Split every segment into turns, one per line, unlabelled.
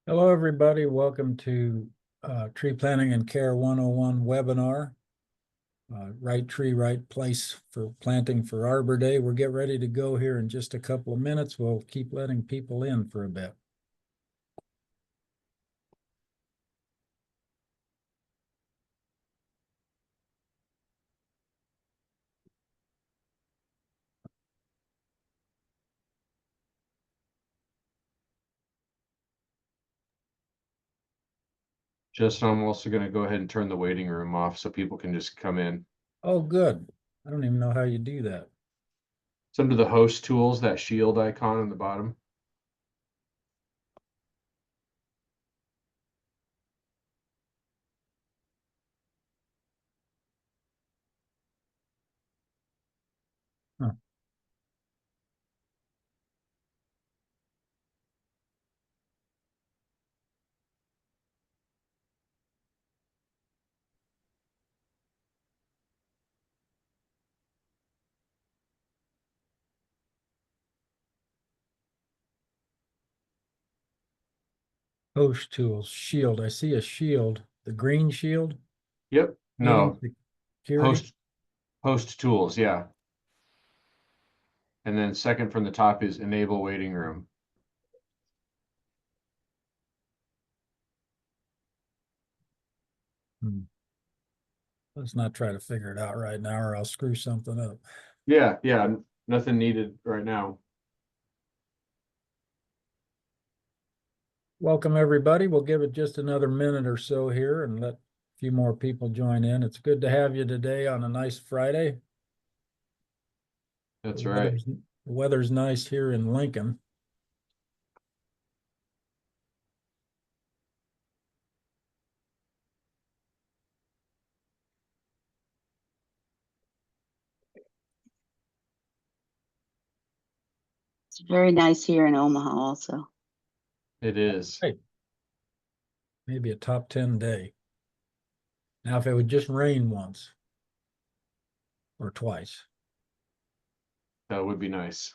Hello, everybody. Welcome to Tree Planting and Care 101 webinar. Right tree, right place for planting for Arbor Day. We'll get ready to go here in just a couple of minutes. We'll keep letting people in for a bit.
Justin, I'm also going to go ahead and turn the waiting room off so people can just come in.
Oh, good. I don't even know how you do that.
It's under the host tools, that shield icon on the bottom.
Huh. Host tools, shield. I see a shield, the green shield,
Yep.
meeting
No,
security.
host tools. Yeah. And then second from the top is enable waiting room.
Hmm. Let's not try to figure it out right now or I'll screw something up.
Yeah. Yeah. Nothing needed right now.
Welcome, everybody. We'll give it just another minute or so here and let a few more people join in. It's good to have you today on a nice Friday. The
That's right.
weather's, the weather's nice here in Lincoln.
It's very nice here in Omaha also.
It is.
Hey, maybe a top 10 day. Now, if it would just rain once or twice.
That would be nice.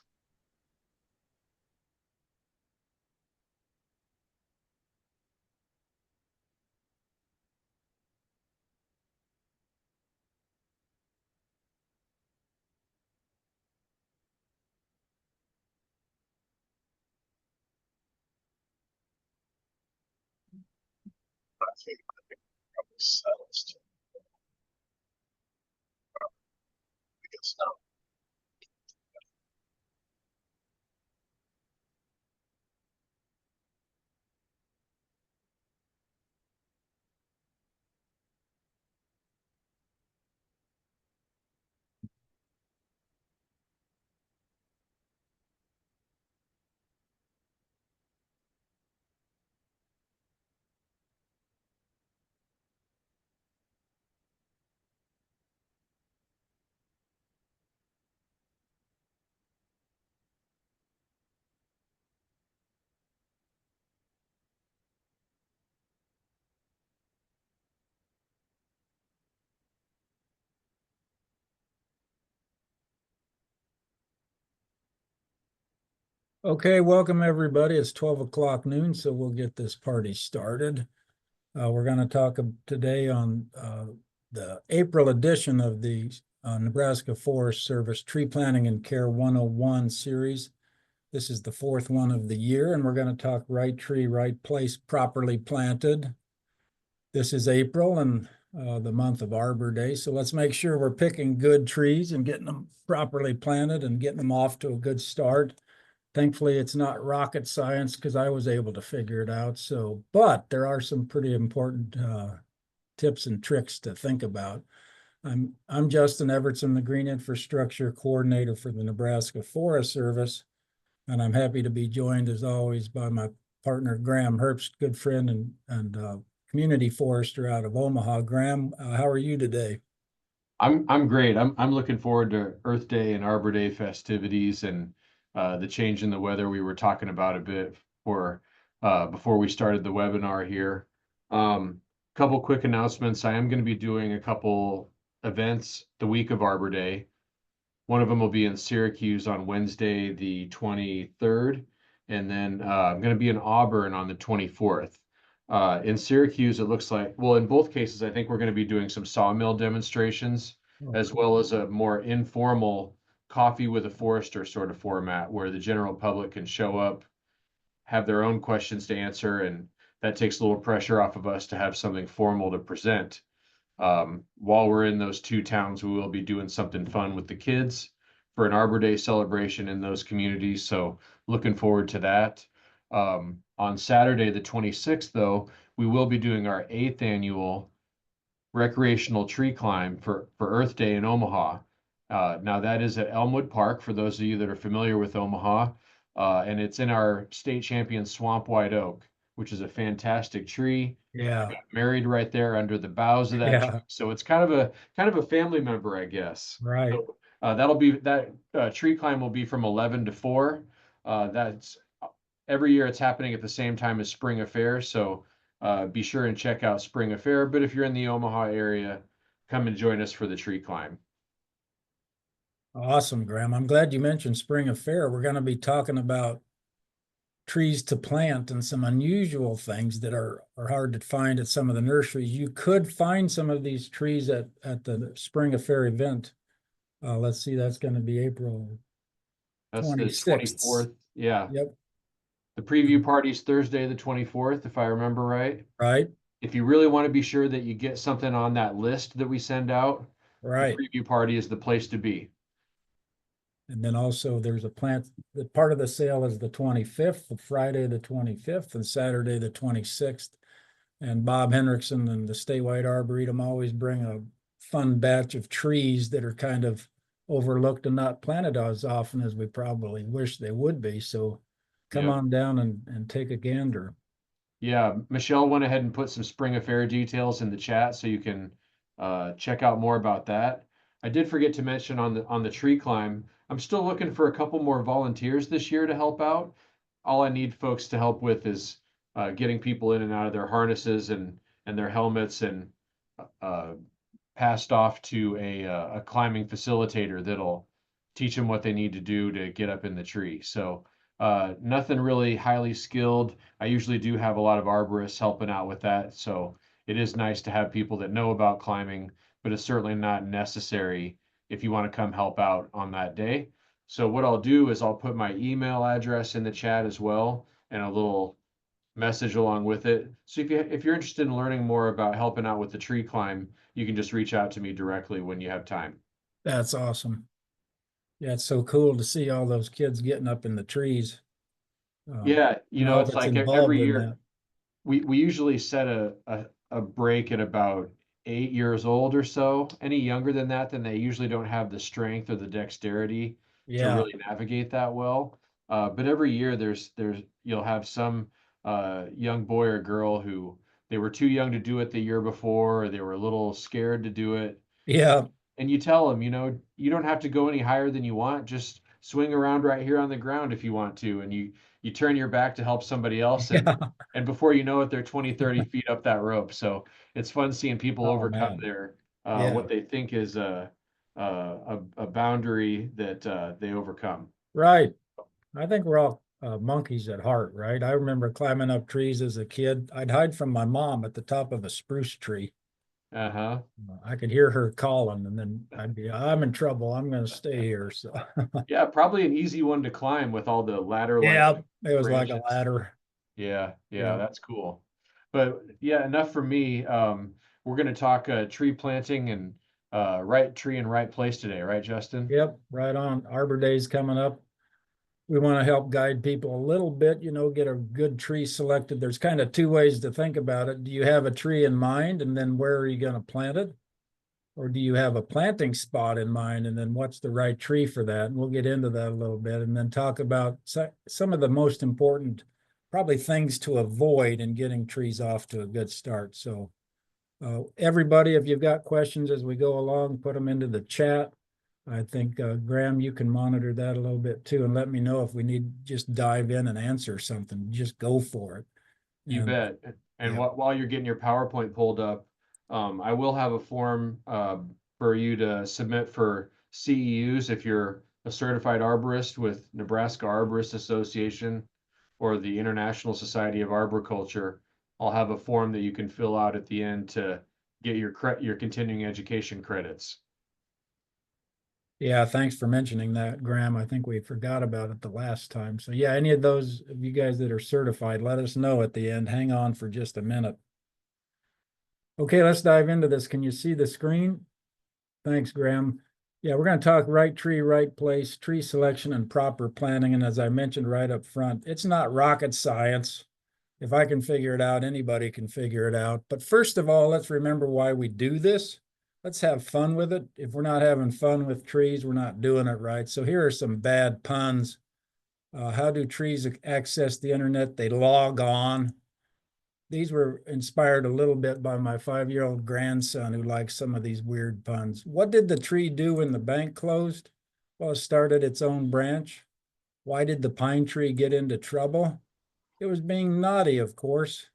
Okay, welcome everybody. It's 12 o'clock noon, so we'll get this party started. We're going to talk today on the April edition of the Nebraska Forest Service Tree Planting and Care 101 series. This is the fourth one of the year, and we're going to talk right tree, right place, properly planted. This is April and the month of Arbor Day, so let's make sure we're picking good trees and getting them properly planted and getting them off to a good start. Thankfully, it's not rocket science because I was able to figure it out. So, but there are some pretty important tips and tricks to think about. I'm Justin Evertson, the Green Infrastructure Coordinator for the Nebraska Forest Service, and I'm happy to be joined as always by my partner Graham Herbst, good friend and community forester out of Omaha. Graham, how are you today?
I'm great. I'm looking forward to Earth Day and Arbor Day festivities and the change in the weather we were talking about a bit for before we started the webinar here. Couple quick announcements. I am going to be doing a couple events the week of Arbor Day. One of them will be in Syracuse on Wednesday, the 23rd, And then I'm going to be in Auburn on the 24th. In Syracuse, it looks like, well, in both cases, I think we're going to be doing some sawmill demonstrations,
Oh,
as well as a more informal coffee with a forester sort of format where the general public can show up, have their own questions to answer, and that takes a little pressure off of us to have something formal to present. While we're in those two towns, we will be doing something fun with the kids for an Arbor Day celebration in those communities. So looking forward to that. On Saturday, the 26th, though, we will be doing our 8th annual recreational tree climb for Earth Day in Omaha. Now that is at Elmwood Park, for those of you that are familiar with Omaha, and it's in our state champion swamp white oak, which is a fantastic tree.
yeah,
Married right there under the boughs of that tree.
yeah,
So it's kind of a family member, I guess.
right.
So, that'll be that tree climb will be from 11 to 4. That's every year it's happening at the same time as Spring Affair. So be sure and check out Spring Affair. But if you're in the Omaha area, come and join us for the tree climb.
Awesome, Graham. I'm glad you mentioned Spring Affair. We're going to be talking about trees to plant and some unusual things that are hard to find at some of the nurseries. You could find some of these trees at the Spring Affair event. Let's see, that's going to be April
That's the
26th.
24th. Yeah.
Yep,
The preview party's Thursday, the 24th, if I remember right.
right,
If you really want to be sure that you get something on that list that we send out, the
right.
preview party is the place to be.
And then also there's a plant, the part of the sale is the 25th, the Friday, the 25th, and Saturday, the 26th. And Bob Hendrickson and the Statewide Arboretum always bring a fun batch of trees that are kind of overlooked and not planted as often as we probably wish they would be. So come
Yep.
on down and take a gander.
Yeah, Michelle went ahead and put some Spring Affair details in the chat so you can check out more about that. I did forget to mention on the tree climb, I'm still looking for a couple more volunteers this year to help out. All I need folks to help with is getting people in and out of their harnesses and their helmets, and uh, passed off to a climbing facilitator that'll teach them what they need to do to get up in the tree. So nothing really highly skilled. I usually do have a lot of arborists helping out with that. So it is nice to have people that know about climbing, but it's certainly not necessary if you want to come help out on that day. So what I'll do is I'll put my email address in the chat as well, and a little message along with it. So if you're interested in learning more about helping out with the tree climb, you can just reach out to me directly when you have time.
That's awesome. Yeah, it's so cool to see all those kids getting up in the trees.
Yeah,
And all
it's
that's
like
involved
every
in
year
that.
we usually set a break at about 8 years old or so. Any younger than that, then they usually don't have the strength or the dexterity to
Yeah,
really navigate that well. But every year there's you'll have some young boy or girl who they were too young to do it the year before, or they were a little scared to do it.
yeah,
And you tell them, you don't have to go any higher than you want. Just swing around right here on the ground if you want to. And you turn your back to help somebody else, and
yeah.
and before you know it, they're 20, 30 feet up that rope. So it's fun seeing people
Oh,
overcome
man.
their
Yeah,
what they think is a boundary that they overcome.
right. I think we're all monkeys at heart, right? I remember climbing up trees as a kid. I'd hide from my mom at the top of a spruce tree.
Uh-huh.
I could hear her calling, and then I'm in trouble. I'm going to stay here. So,
Yeah, probably an easy one to climb with all the ladder-like
yeah, it was like a
branches.
ladder.
Yeah,
Yeah.
that's cool. But yeah, enough for me. We're gonna talk tree planting and right tree in right place today, right, Justin?
Yep, right on. Arbor Day's coming up. We want to help guide people a little bit, get a good tree selected. There's kind of two ways to think about it. Do you have a tree in mind, and then where are you going to plant it? Or do you have a planting spot in mind, and then what's the right tree for that? And we'll get into that a little bit, and then talk about some of the most important, probably things to avoid in getting trees off to a good start. So everybody, if you've got questions as we go along, put them into the chat. I think, Graham, you can monitor that a little bit too, and let me know if we need to just dive in and answer something. Just go for it.
You
And
bet. And
yeah,
while you're getting your PowerPoint pulled up, I will have a form for you to submit for CEUs if you're a certified arborist with Nebraska Arborist Association. or the International Society of Arboriculture, I'll have a form that you can fill out at the end to get your continuing education credits.
Yeah, thanks for mentioning that, Graham. I think we forgot about it the last time. So yeah, any of those of you guys that are certified, let us know at the end. Hang on for just a minute. Okay, let's dive into this. Can you see the screen? Thanks, Graham. Yeah, we're going to talk right tree, right place, tree selection and proper planting. And as I mentioned right up front, it's not rocket science. If I can figure it out, anybody can figure it out. But first of all, let's remember why we do this. Let's have fun with it. If we're not having fun with trees, we're not doing it right. So here are some bad puns. How do trees access the internet? They log on. These were inspired a little bit by my 5-year-old grandson who likes some of these weird puns. What did the tree do when the bank closed? Well, it started its own branch. Why did the pine tree get into trouble? It was being naughty, of course.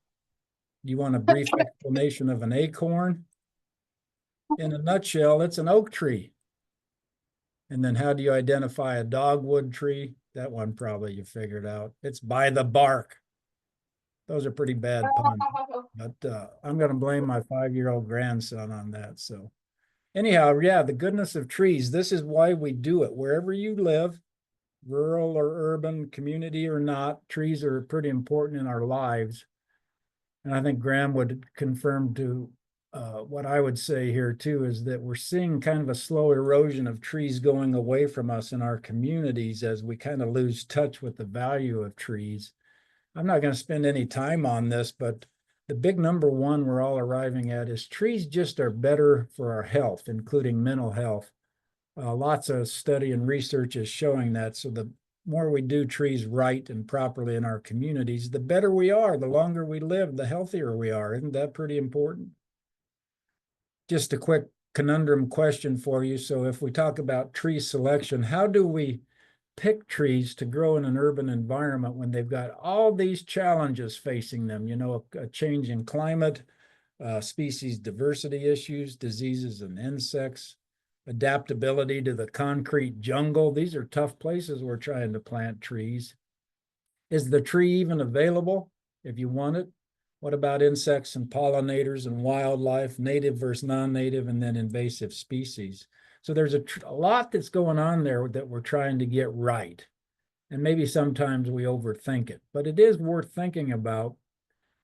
Do you want a brief explanation of an acorn? In a nutshell, it's an oak tree. And then how do you identify a dogwood tree? That one probably you figured out. It's by the bark. Those are pretty bad puns. But I'm going to blame my 5-year-old grandson on that. So anyhow, yeah, the goodness of trees. This is why we do it. Wherever you live, rural or urban, community or not, trees are pretty important in our lives. And I think Graham would confirm to what I would say here too, is that we're seeing kind of a slow erosion of trees going away from us in our communities as we kind of lose touch with the value of trees. I'm not going to spend any time on this, but the big number one we're all arriving at is trees just are better for our health, including mental health. Lots of study and research is showing that. So the more we do trees right and properly in our communities, the better we are, the longer we live, the healthier we are. Isn't that pretty important? Just a quick conundrum question for you. So if we talk about tree selection, how do we pick trees to grow in an urban environment when they've got all these challenges facing them? You know, a change in climate, species diversity issues, diseases and insects, adaptability to the concrete jungle. These are tough places we're trying to plant trees. Is the tree even available if you want it? What about insects and pollinators and wildlife, native versus non-native, and then invasive species? So there's a lot that's going on there that we're trying to get right. And maybe sometimes we overthink it, but it is worth thinking about.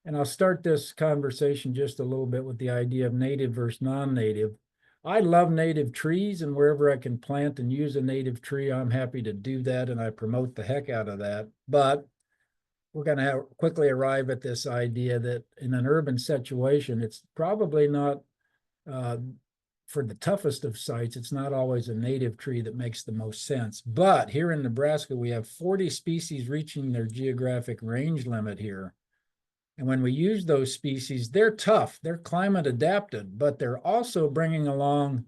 And I'll start this conversation just a little bit with the idea of native versus non-native. I love native trees, and wherever I can plant and use a native tree, I'm happy to do that, and I promote the heck out of that. But we're going to quickly arrive at this idea that in an urban situation, it's probably not, for the toughest of sites, it's not always a native tree that makes the most sense. But here in Nebraska, we have 40 species reaching their geographic range limit here. And when we use those species, they're tough, they're climate adapted, but they're also bringing along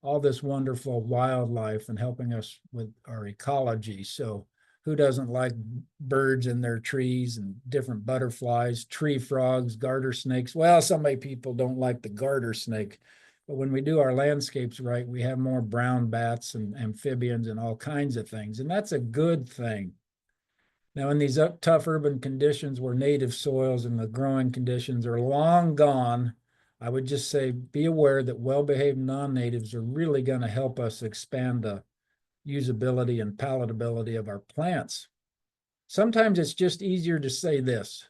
all this wonderful wildlife and helping us with our ecology. So who doesn't like birds in their trees and different butterflies, tree frogs, garter snakes? Well, some people don't like the garter snake, but when we do our landscapes right, we have more brown bats and amphibians and all kinds of things, and that's a good thing. Now, in these tough urban conditions where native soils and the growing conditions are long gone, I would just say be aware that well-behaved non-natives are really going to help us expand the usability and palatability of our plants. Sometimes it's just easier to say this,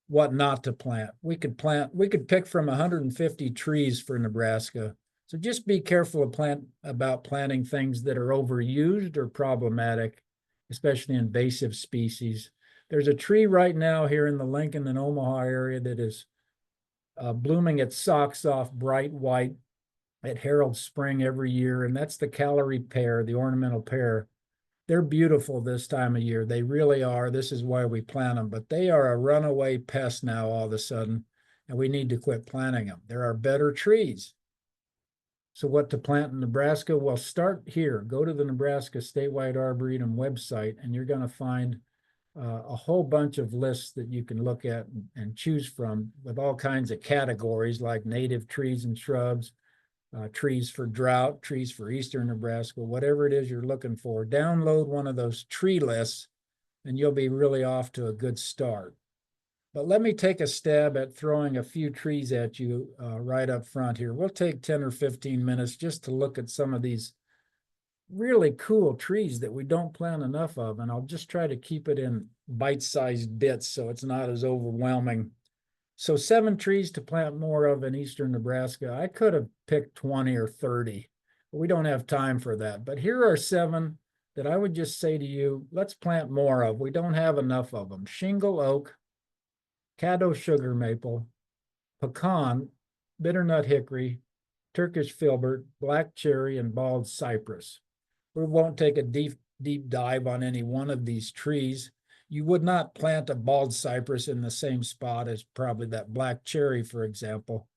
what not to plant. We could pick from 150 trees for Nebraska. So just be careful about planting things that are overused or problematic, especially invasive species. There's a tree right now here in the Lincoln and Omaha area that is blooming its socks off bright white. It heralds spring every year, and that's the Callery pear, the ornamental pear. They're beautiful this time of year. They really are. This is why we plant them, but they are a runaway pest now all of a sudden, and we need to quit planting them. There are better trees. So what to plant in Nebraska? Well, start here. Go to the Nebraska Statewide Arboretum website, and you're going to find a whole bunch of lists that you can look at and choose from with all kinds of categories like native trees and shrubs, trees for drought, trees for eastern Nebraska, whatever it is you're looking for. Download one of those tree lists and you'll be really off to a good start. But let me take a stab at throwing a few trees at you right up front here. We'll take 10 or 15 minutes just to look at some of these really cool trees that we don't plant enough of. And I'll just try to keep it in bite-sized bits so it's not as overwhelming. So 7 trees to plant more of in eastern Nebraska. I could have picked 20 or 30. But we don't have time for that. But here are 7 that I would just say to you, let's plant more of. We don't have enough of them. Shingle oak, Caddo sugar maple, pecan, bitternut hickory, Turkish filbert, black cherry, and bald cypress. We won't take a deep dive on any one of these trees. You would not plant a bald cypress in the same spot as probably that black cherry, for example.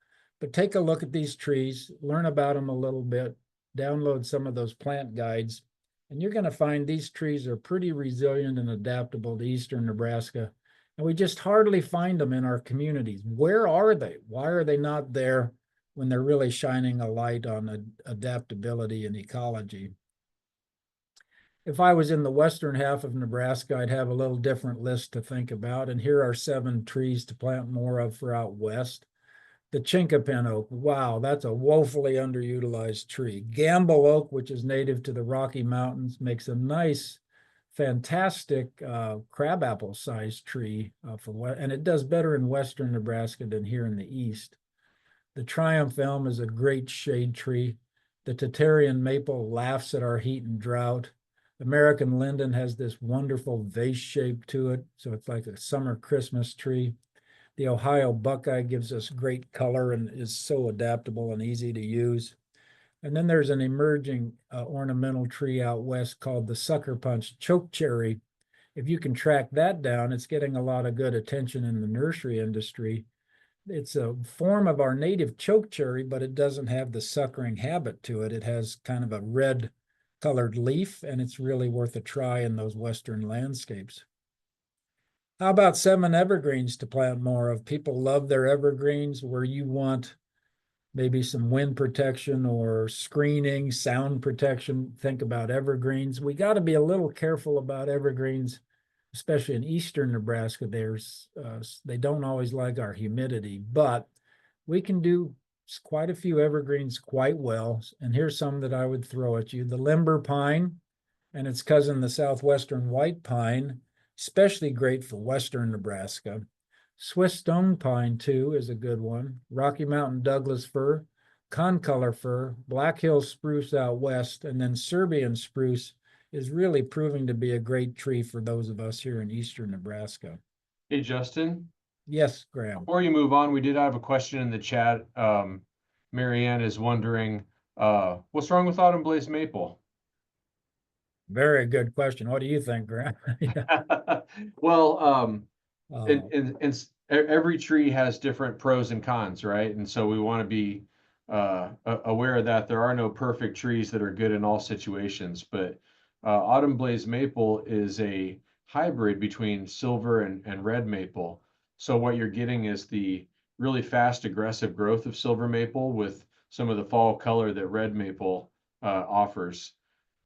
But take a look at these trees, learn about them a little bit, download some of those plant guides, and you're going to find these trees are pretty resilient and adaptable to eastern Nebraska. And we just hardly find them in our communities. Where are they? Why are they not there when they're really shining a light on adaptability and ecology? If I was in the western half of Nebraska, I'd have a little different list to think about. And here are 7 trees to plant more of for out west. The chinkapin oak, wow, that's a woefully underutilized tree. Gamble oak, which is native to the Rocky Mountains, makes a nice, fantastic crabapple-sized tree and it does better in western Nebraska than here in the east. The Triumph elm is a great shade tree. The Tatarian maple laughs at our heat and drought. American linden has this wonderful vase shape to it, so it's like a summer Christmas tree. The Ohio buckeye gives us great color and is so adaptable and easy to use. And then there's an emerging ornamental tree out west called the sucker punch chokecherry. If you can track that down, it's getting a lot of good attention in the nursery industry. It's a form of our native chokecherry, but it doesn't have the suckering habit to it. It has kind of a red colored leaf, and it's really worth a try in those western landscapes. How about 7 evergreens to plant more of? People love their evergreens where you want maybe some wind protection or screening, sound protection. Think about evergreens. We got to be a little careful about evergreens, especially in eastern Nebraska. They don't always like our humidity, but we can do quite a few evergreens quite well. And here's some that I would throw at you. The limber pine and its cousin, the southwestern white pine, especially great for western Nebraska. Swiss stone pine, too, is a good one. Rocky Mountain Douglas fir, concolor fir, Black Hills spruce out west, and then Serbian spruce is really proving to be a great tree for those of us here in eastern Nebraska.
Hey, Justin,
Yes, Graham.
before you move on, we did have a question in the chat. Marianne is wondering, what's wrong with autumn blaze maple?
Very good question. What do you think, Graham? Yeah.
Well,
Oh,
every tree has different pros and cons, right? And so we want to be aware of that. There are no perfect trees that are good in all situations, but autumn blaze maple is a hybrid between silver and red maple. So what you're getting is the really fast, aggressive growth of silver maple with some of the fall color that red maple offers.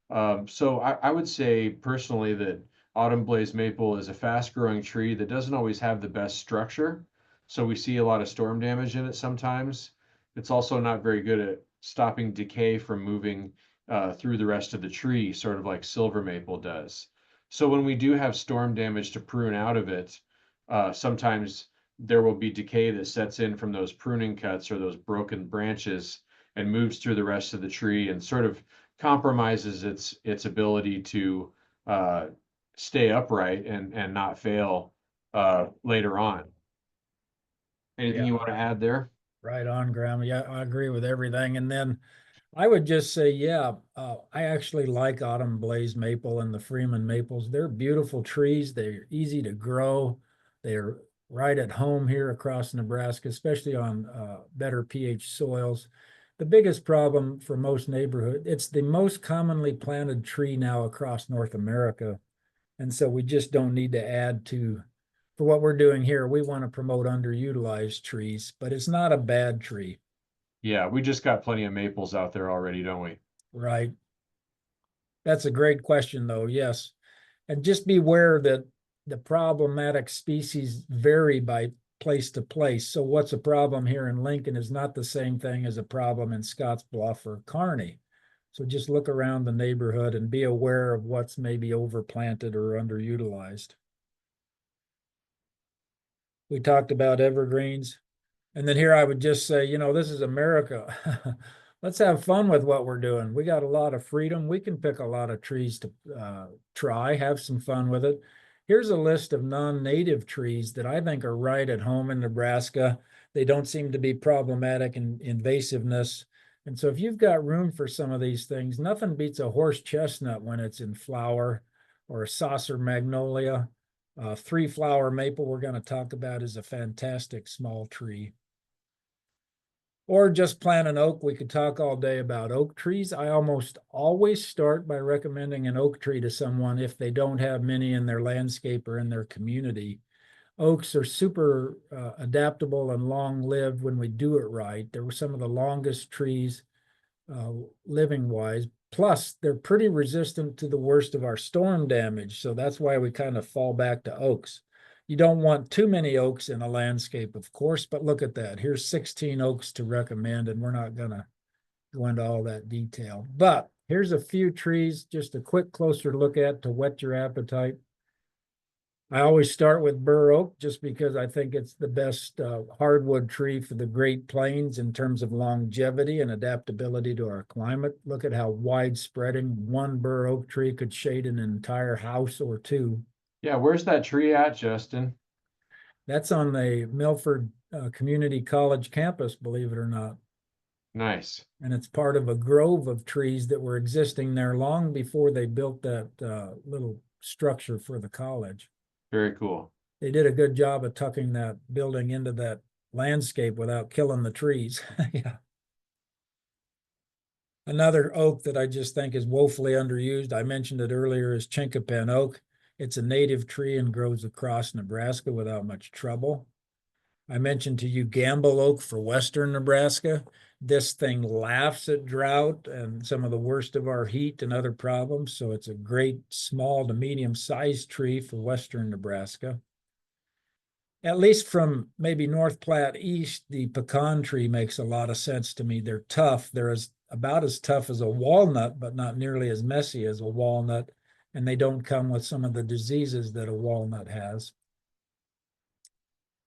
So I would say personally that autumn blaze maple is a fast growing tree that doesn't always have the best structure. So we see a lot of storm damage in it sometimes. It's also not very good at stopping decay from moving through the rest of the tree, sort of like silver maple does. So when we do have storm damage to prune out of it, sometimes there will be decay that sets in from those pruning cuts or those broken branches and moves through the rest of the tree and sort of compromises its ability to stay upright and not fail later on. Anything you want to add there?
right on, Graham. Yeah, I agree with everything. And then I would just say, yeah, I actually like autumn blaze maple and the Freeman maples. They're beautiful trees. They're easy to grow. They're right at home here across Nebraska, especially on better pH soils. The biggest problem for most neighborhoods, it's the most commonly planted tree now across North America. And so we just don't need to add to, for what we're doing here, we want to promote underutilized trees, but it's not a bad tree.
Yeah, we just got plenty of maples out there already, don't we?
Right. That's a great question, though. Yes. And just beware that the problematic species vary by place to place. So what's a problem here in Lincoln is not the same thing as a problem in Scottsbluff or Kearney. So just look around the neighborhood and be aware of what's maybe overplanted or underutilized. We talked about evergreens. And then here I would just say, you know, this is America. Let's have fun with what we're doing. We got a lot of freedom. We can pick a lot of trees to try, have some fun with it. Here's a list of non-native trees that I think are right at home in Nebraska. They don't seem to be problematic in invasiveness. And so if you've got room for some of these things, nothing beats a horse chestnut when it's in flower, or a saucer magnolia. Three-flower maple we're going to talk about is a fantastic small tree. Or just plant an oak. We could talk all day about oak trees. I almost always start by recommending an oak tree to someone if they don't have many in their landscape or in their community. Oaks are super adaptable and long-lived when we do it right. They were some of the longest trees living-wise. Plus, they're pretty resistant to the worst of our storm damage. So that's why we kind of fall back to oaks. You don't want too many oaks in a landscape, of course, but look at that. Here's 16 oaks to recommend, and we're not going to go into all that detail. But here's a few trees, just a quick closer look at to whet your appetite. I always start with bur oak just because I think it's the best hardwood tree for the Great Plains in terms of longevity and adaptability to our climate. Look at how widespreading one bur oak tree could shade an entire house or two.
Yeah, where's that tree at, Justin?
That's on the Milford Community College campus, believe it or not.
Nice.
And it's part of a grove of trees that were existing there long before they built that little structure for the college.
Very cool.
They did a good job of tucking that building into that landscape without killing the trees. Yeah. Another oak that I just think is woefully underused, I mentioned it earlier, is chinquapin oak. It's a native tree and grows across Nebraska without much trouble. I mentioned to you Gamble oak for western Nebraska. This thing laughs at drought and some of the worst of our heat and other problems. So it's a great small to medium-sized tree for western Nebraska. At least from maybe North Platte east, the pecan tree makes a lot of sense to me. They're tough. They're about as tough as a walnut, but not nearly as messy as a walnut. And they don't come with some of the diseases that a walnut has.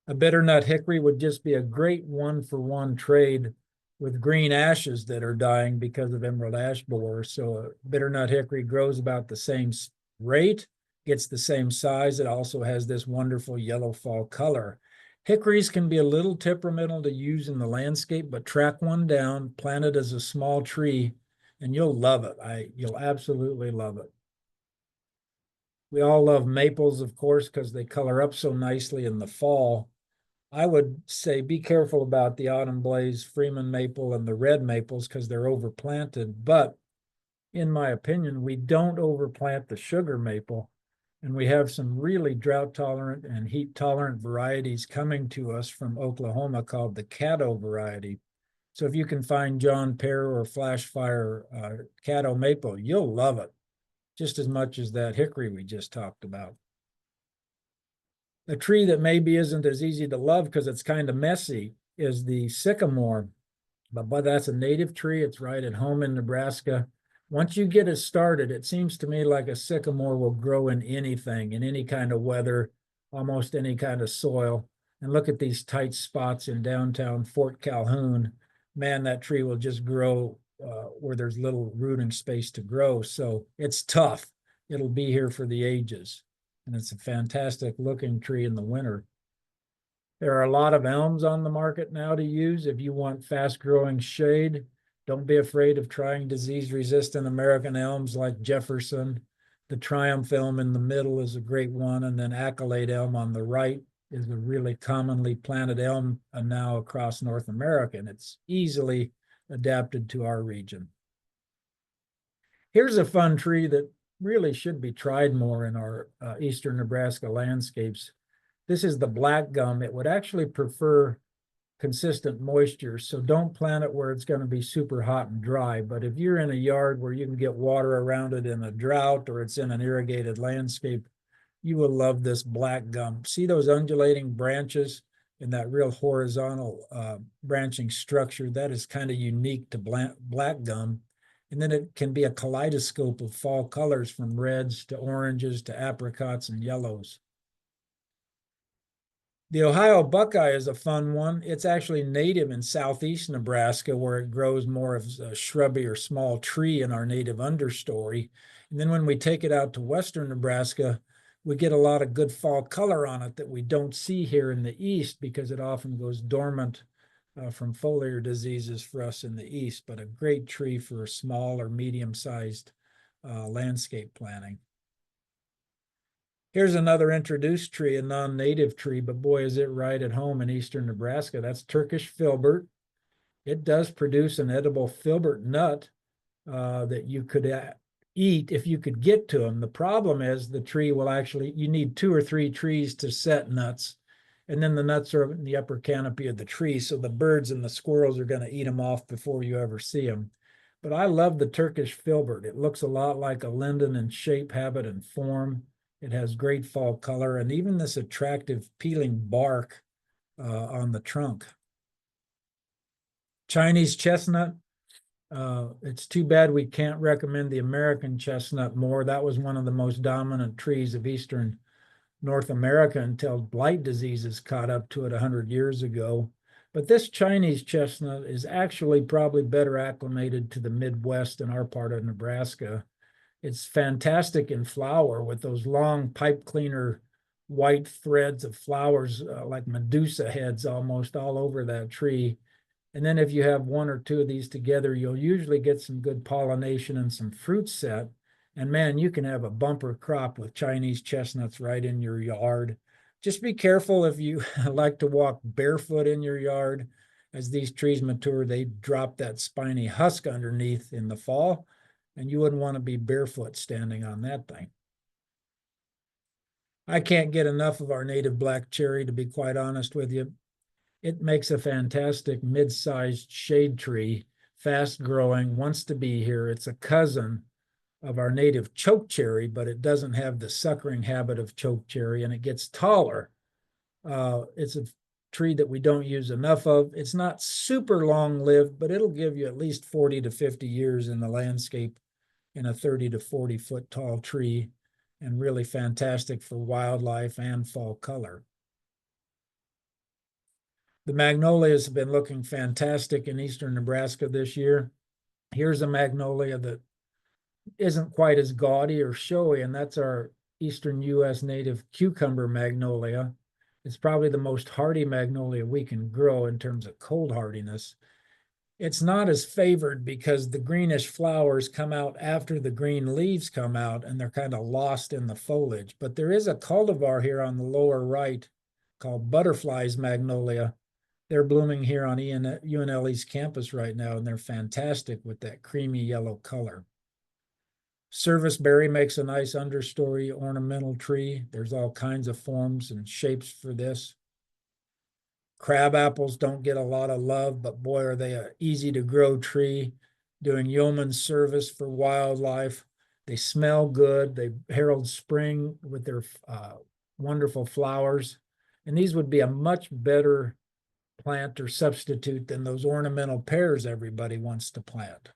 A bitternut hickory would just be a great one-for-one trade with green ashes that are dying because of emerald ash borer. So a bitternut hickory grows about the same rate, gets the same size. It also has this wonderful yellow fall color. Hickories can be a little temperamental to use in the landscape, but track one down, plant it as a small tree, and you'll love it. You'll absolutely love it. We all love maples, of course, because they color up so nicely in the fall. I would say be careful about the autumn blaze, Freeman maple, and the red maples because they're overplanted. But in my opinion, we don't overplant the sugar maple. And we have some really drought tolerant and heat tolerant varieties coming to us from Oklahoma called the Caddo variety. So if you can find John Pear or Flash Fire Caddo maple, you'll love it just as much as that hickory we just talked about. A tree that maybe isn't as easy to love because it's kind of messy is the sycamore. But that's a native tree. It's right at home in Nebraska. Once you get it started, it seems to me like a sycamore will grow in anything, in any kind of weather, almost any kind of soil. And look at these tight spots in downtown Fort Calhoun. Man, that tree will just grow where there's little rooting space to grow. So it's tough. It'll be here for the ages. And it's a fantastic looking tree in the winter. There are a lot of elms on the market now to use if you want fast growing shade. Don't be afraid of trying disease-resistant American elms like Jefferson. The Triumph elm in the middle is a great one, and then Accolade elm on the right is a really commonly planted elm now across North America, and it's easily adapted to our region. Here's a fun tree that really should be tried more in our eastern Nebraska landscapes. This is the black gum. It would actually prefer consistent moisture. So don't plant it where it's going to be super hot and dry. But if you're in a yard where you can get water around it in a drought, or it's in an irrigated landscape, you will love this black gum. See those undulating branches and that real horizontal branching structure? That is kind of unique to black gum. And then it can be a kaleidoscope of fall colors, from reds to oranges to apricots and yellows. The Ohio buckeye is a fun one. It's actually native in southeast Nebraska, where it grows more as a shrubby or small tree in our native understory. And then when we take it out to western Nebraska, we get a lot of good fall color on it that we don't see here in the east, because it often goes dormant from foliar diseases for us in the east, but a great tree for small or medium-sized landscape planting. Here's another introduced tree, a non-native tree, but boy, is it right at home in eastern Nebraska. That's Turkish filbert. It does produce an edible filbert nut that you could eat if you could get to them. The problem is the tree will actually, you need 2 or 3 trees to set nuts, and then the nuts are in the upper canopy of the tree, so the birds and the squirrels are going to eat them off before you ever see them. But I love the Turkish filbert. It looks a lot like a linden in shape, habit, and form. It has great fall color, and even this attractive peeling bark on the trunk. Chinese chestnut. It's too bad we can't recommend the American chestnut more. That was one of the most dominant trees of eastern North America until blight diseases caught up to it 100 years ago. But this Chinese chestnut is actually probably better acclimated to the Midwest in our part of Nebraska. It's fantastic in flower, with those long pipe cleaner white threads of flowers like Medusa heads almost all over that tree. And then if you have 1 or 2 of these together, you'll usually get some good pollination and some fruit set. And man, you can have a bumper crop with Chinese chestnuts right in your yard. Just be careful if you like to walk barefoot in your yard. As these trees mature, they drop that spiny husk underneath in the fall, and you wouldn't want to be barefoot standing on that thing. I can't get enough of our native black cherry, to be quite honest with you. It makes a fantastic mid-sized shade tree, fast growing, wants to be here. It's a cousin of our native chokecherry, but it doesn't have the suckering habit of chokecherry, and it gets taller. It's a tree that we don't use enough of. It's not super long-lived, but it'll give you at least 40 to 50 years in the landscape in a 30 to 40 foot tall tree, and really fantastic for wildlife and fall color. The magnolias have been looking fantastic in eastern Nebraska this year. Here's a magnolia that isn't quite as gaudy or showy, and that's our eastern U.S. native cucumber magnolia. It's probably the most hardy magnolia we can grow in terms of cold hardiness. It's not as favored because the greenish flowers come out after the green leaves come out, and they're kind of lost in the foliage. But there is a cultivar here on the lower right called butterflies magnolia. They're blooming here on UNLE's campus right now, and they're fantastic with that creamy yellow color. Serviceberry makes a nice understory ornamental tree. There's all kinds of forms and shapes for this. Crab apples don't get a lot of love, but boy, are they an easy to grow tree, doing yeoman service for wildlife. They smell good. They herald spring with their wonderful flowers. And these would be a much better plant or substitute than those ornamental pears everybody wants to plant.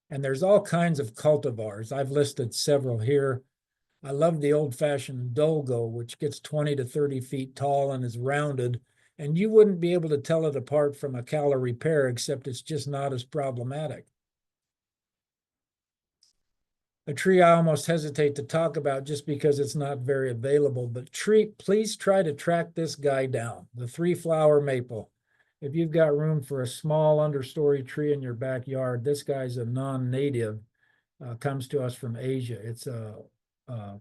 And there's all kinds of cultivars. I've listed several here. I love the old-fashioned dolgo, which gets 20 to 30 feet tall and is rounded, and you wouldn't be able to tell it apart from a calorie pear, except it's just not as problematic. A tree I almost hesitate to talk about just because it's not very available, but please try to track this guy down, the 3-flower maple. If you've got room for a small understory tree in your backyard, this guy's a non-native, comes to us from Asia. It's a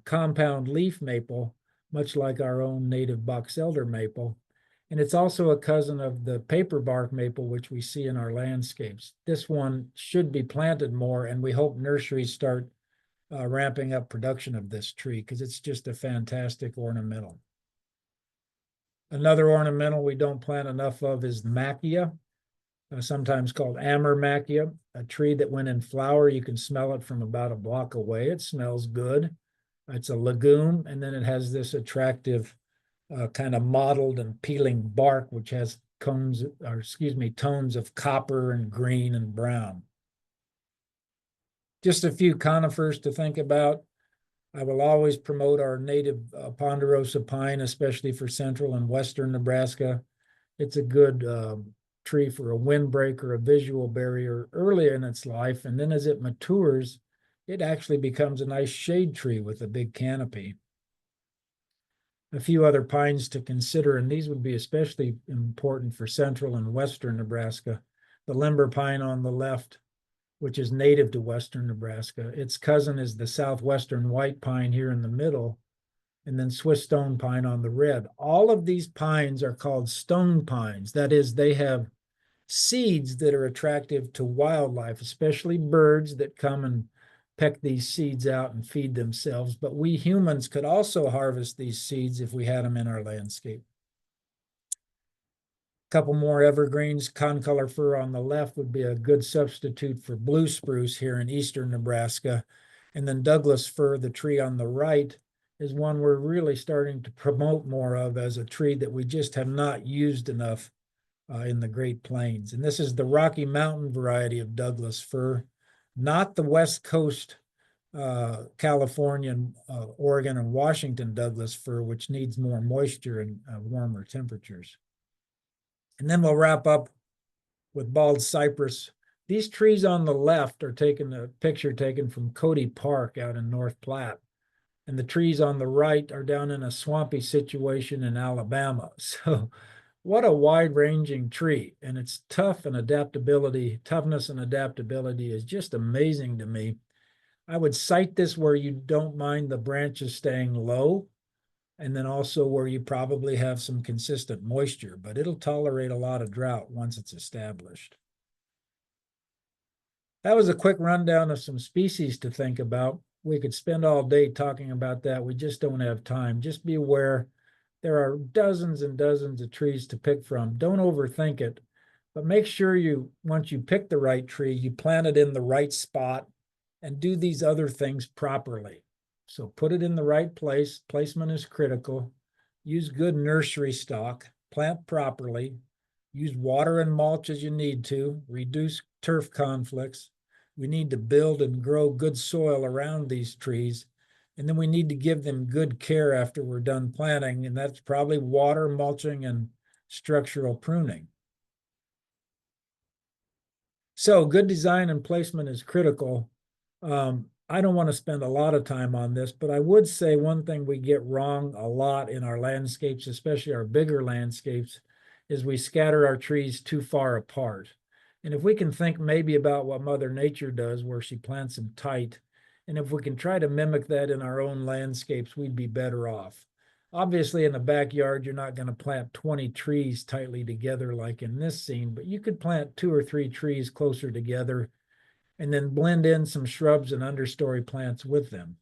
compound leaf maple, much like our own native box elder maple. And it's also a cousin of the paper bark maple, which we see in our landscapes. This one should be planted more, and we hope nurseries start ramping up production of this tree, because it's just a fantastic ornamental. Another ornamental we don't plant enough of is Macchia, sometimes called Amber Macchia, a tree that when in flower, you can smell it from about a block away. It smells good. It's a legume, and then it has this attractive kind of mottled and peeling bark, which has tones of copper and green and brown. Just a few conifers to think about. I will always promote our native ponderosa pine, especially for central and western Nebraska. It's a good tree for a windbreak or a visual barrier early in its life. And then as it matures, it actually becomes a nice shade tree with a big canopy. A few other pines to consider, and these would be especially important for central and western Nebraska. The limber pine on the left, which is native to western Nebraska. Its cousin is the southwestern white pine here in the middle, and then Swiss stone pine on the red. All of these pines are called stone pines. That is, they have seeds that are attractive to wildlife, especially birds that come and peck these seeds out and feed themselves. But we humans could also harvest these seeds if we had them in our landscape. Couple more evergreens. Concolor fir on the left would be a good substitute for blue spruce here in eastern Nebraska. And then Douglas fir, the tree on the right, is one we're really starting to promote more of as a tree that we just have not used enough in the Great Plains. And this is the Rocky Mountain variety of Douglas fir, not the West Coast California, Oregon, and Washington Douglas fir, which needs more moisture and warmer temperatures. And then we'll wrap up with bald cypress. These trees on the left are a picture taken from Cody Park out in North Platte. And the trees on the right are down in a swampy situation in Alabama. So what a wide-ranging tree. And its toughness and adaptability is just amazing to me. I would cite this where you don't mind the branches staying low, and then also where you probably have some consistent moisture, but it'll tolerate a lot of drought once it's established. That was a quick rundown of some species to think about. We could spend all day talking about that. We just don't have time. Just be aware there are dozens and dozens of trees to pick from. Don't overthink it, but make sure once you pick the right tree, you plant it in the right spot and do these other things properly. So put it in the right place. Placement is critical. Use good nursery stock. Plant properly. Use water and mulch as you need to. Reduce turf conflicts. We need to build and grow good soil around these trees. And then we need to give them good care after we're done planting. And that's probably water, mulching, and structural pruning. So good design and placement is critical. I don't want to spend a lot of time on this, but I would say one thing we get wrong a lot in our landscapes, especially our bigger landscapes, is we scatter our trees too far apart. And if we can think maybe about what Mother Nature does, where she plants them tight, and if we can try to mimic that in our own landscapes, we'd be better off. Obviously, in the backyard, you're not going to plant 20 trees tightly together like in this scene, but you could plant 2 or 3 trees closer together and then blend in some shrubs and understory plants with them.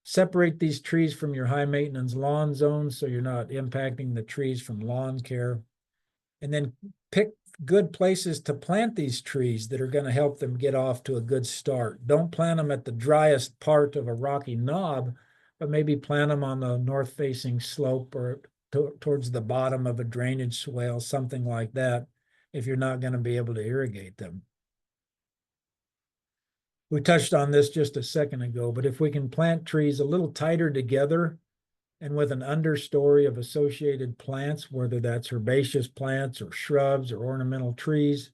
Separate these trees from your high maintenance lawn zones so you're not impacting the trees from lawn care. And then pick good places to plant these trees that are going to help them get off to a good start. Don't plant them at the driest part of a rocky knob, but maybe plant them on the north-facing slope or towards the bottom of a drainage swale, something like that, if you're not going to be able to irrigate them. We touched on this just a second ago, but if we can plant trees a little tighter together and with an understory of associated plants, whether that's herbaceous plants or shrubs or ornamental trees,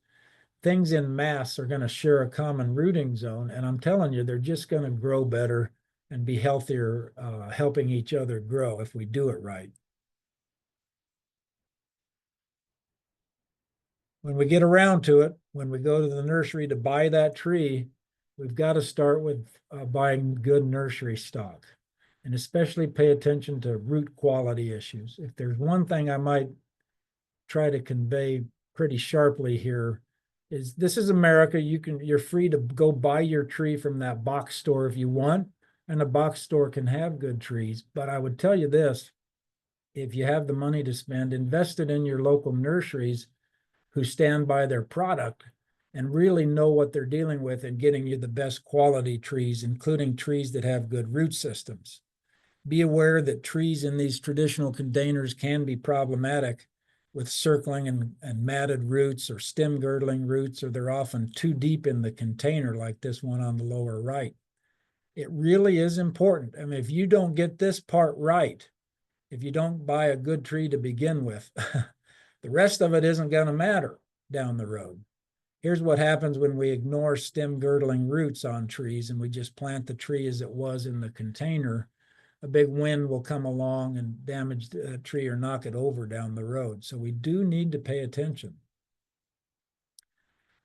things in mass are going to share a common rooting zone. And I'm telling you, they're just going to grow better and be healthier, helping each other grow if we do it right. When we get around to it, when we go to the nursery to buy that tree, we've got to start with buying good nursery stock, and especially pay attention to root quality issues. If there's one thing I might try to convey pretty sharply here, is this is America. You're free to go buy your tree from that box store if you want, and a box store can have good trees. But I would tell you this, if you have the money to spend, invest it in your local nurseries who stand by their product and really know what they're dealing with and getting you the best quality trees, including trees that have good root systems. Be aware that trees in these traditional containers can be problematic with circling and matted roots or stem girdling roots, or they're often too deep in the container like this one on the lower right. It really is important. I mean, if you don't get this part right, if you don't buy a good tree to begin with, the rest of it isn't going to matter down the road. Here's what happens when we ignore stem girdling roots on trees and we just plant the tree as it was in the container. A big wind will come along and damage the tree or knock it over down the road. So we do need to pay attention.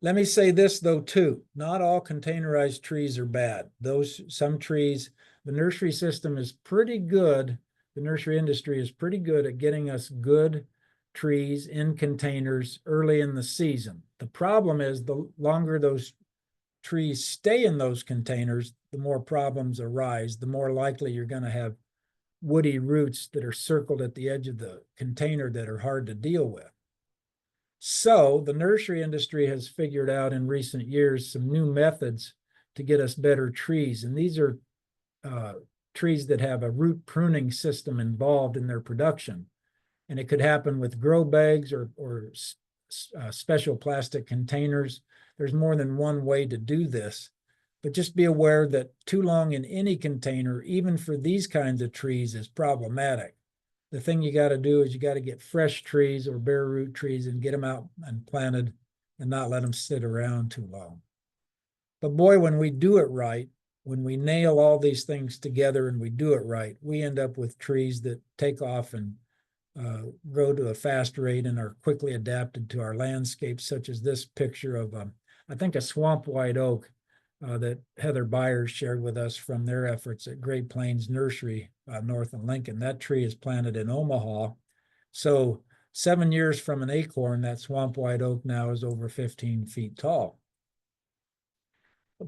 Let me say this though too, not all containerized trees are bad. Some trees, the nursery system is pretty good. The nursery industry is pretty good at getting us good trees in containers early in the season. The problem is the longer those trees stay in those containers, the more problems arise, the more likely you're going to have woody roots that are circled at the edge of the container that are hard to deal with. So the nursery industry has figured out in recent years some new methods to get us better trees. And these are trees that have a root pruning system involved in their production. And it could happen with grow bags or special plastic containers. There's more than one way to do this, but just be aware that too long in any container, even for these kinds of trees, is problematic. The thing you got to do is you got to get fresh trees or bare root trees and get them out and planted and not let them sit around too long. But boy, when we do it right, when we nail all these things together and we do it right, we end up with trees that take off and grow to a fast rate and are quickly adapted to our landscape, such as this picture of, I think, a swamp white oak that Heather Byers shared with us from their efforts at Great Plains Nursery north of Lincoln. That tree is planted in Omaha. So 7 years from an acorn, that swamp white oak now is over 15 feet tall.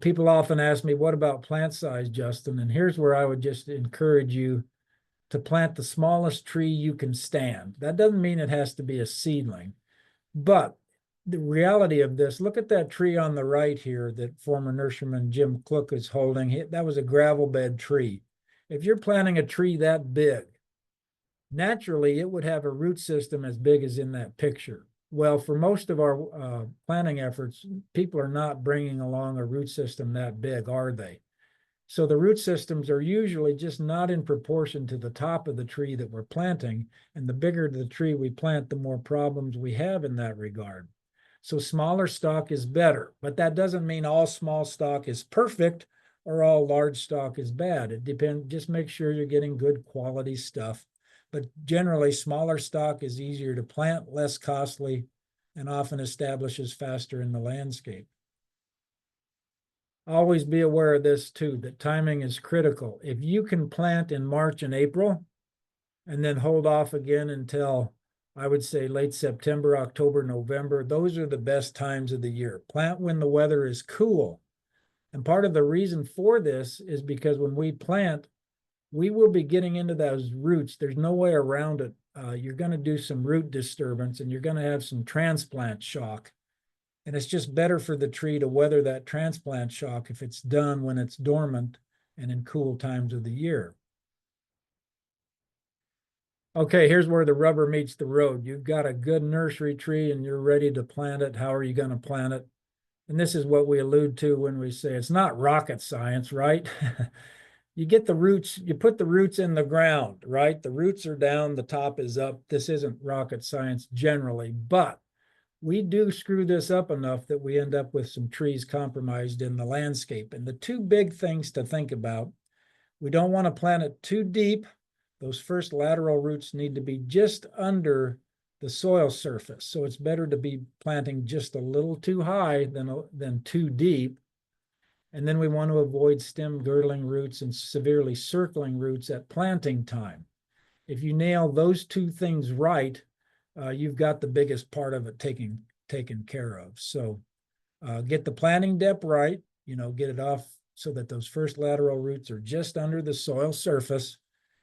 People often ask me, what about plant size, Justin? And here's where I would just encourage you to plant the smallest tree you can stand. That doesn't mean it has to be a seedling, but the reality of this, look at that tree on the right here that former nurseryman Jim Cook is holding. That was a gravel bed tree. If you're planting a tree that big, naturally it would have a root system as big as in that picture. Well, for most of our planting efforts, people are not bringing along a root system that big, are they? So the root systems are usually just not in proportion to the top of the tree that we're planting. And the bigger the tree we plant, the more problems we have in that regard. So smaller stock is better, but that doesn't mean all small stock is perfect or all large stock is bad. It depends, just make sure you're getting good quality stuff. But generally, smaller stock is easier to plant, less costly, and often establishes faster in the landscape. Always be aware of this too, that timing is critical. If you can plant in March and April and then hold off again until, I would say, late September, October, November, those are the best times of the year. Plant when the weather is cool. And part of the reason for this is because when we plant, we will be getting into those roots. There's no way around it. You're going to do some root disturbance and you're going to have some transplant shock. And it's just better for the tree to weather that transplant shock if it's done when it's dormant and in cool times of the year. Okay, here's where the rubber meets the road. You've got a good nursery tree and you're ready to plant it. How are you going to plant it? And this is what we allude to when we say it's not rocket science, right? You get the roots, you put the roots in the ground, right? The roots are down, the top is up. This isn't rocket science generally, but we do screw this up enough that we end up with some trees compromised in the landscape. And the two big things to think about, we don't want to plant it too deep. Those first lateral roots need to be just under the soil surface. So it's better to be planting just a little too high than too deep. And then we want to avoid stem girdling roots and severely circling roots at planting time. If you nail those two things right, you've got the biggest part of it taken care of. So get the planting depth right, get it off so that those first lateral roots are just under the soil surface.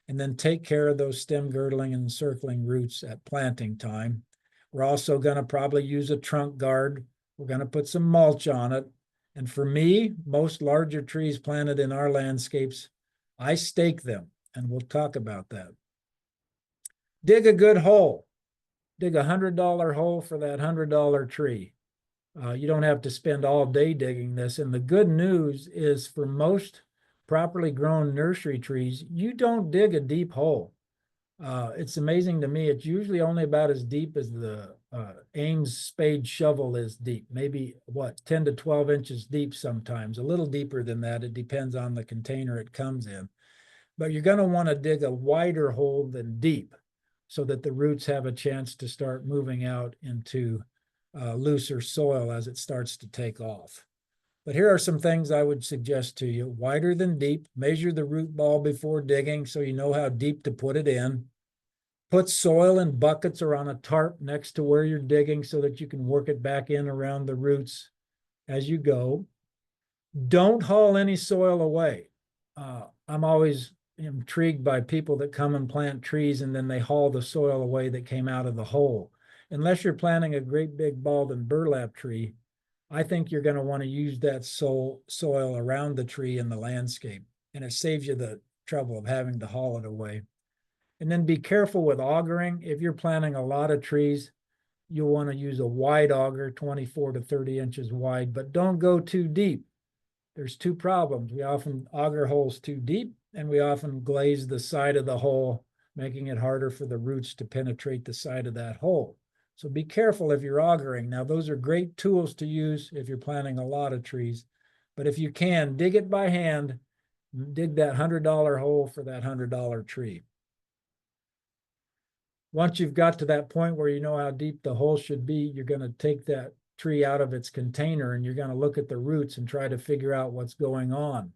and then take care of those stem girdling and encircling roots at planting time. We're also going to probably use a trunk guard. We're going to put some mulch on it. And for me, most larger trees planted in our landscapes, I stake them, and we'll talk about that. Dig a good hole. Dig $100 hole for that $100 tree. You don't have to spend all day digging this. And the good news is for most properly grown nursery trees, you don't dig a deep hole. It's amazing to me. It's usually only about as deep as the Ames spade shovel is deep, maybe what, 10 to 12 inches deep sometimes, a little deeper than that. It depends on the container it comes in. But you're going to want to dig a wider hole than deep so that the roots have a chance to start moving out into looser soil as it starts to take off. But here are some things I would suggest to you. Wider than deep. Measure the root ball before digging so you know how deep to put it in. Put soil in buckets or on a tarp next to where you're digging so that you can work it back in around the roots as you go. Don't haul any soil away. I'm always intrigued by people that come and plant trees and then they haul the soil away that came out of the hole. Unless you're planting a great big balled and burlap tree, I think you're going to want to use that soil around the tree in the landscape, and it saves you the trouble of having to haul it away. And then be careful with augering. If you're planting a lot of trees, you'll want to use a wide auger, 24 to 30 inches wide, but don't go too deep. There's two problems. We often auger holes too deep, and we often glaze the side of the hole, making it harder for the roots to penetrate the side of that hole. So be careful if you're augering. Now, those are great tools to use if you're planting a lot of trees. But if you can, dig it by hand, dig that $100 hole for that $100 tree. Once you've got to that point where you know how deep the hole should be, you're going to take that tree out of its container and you're going to look at the roots and try to figure out what's going on.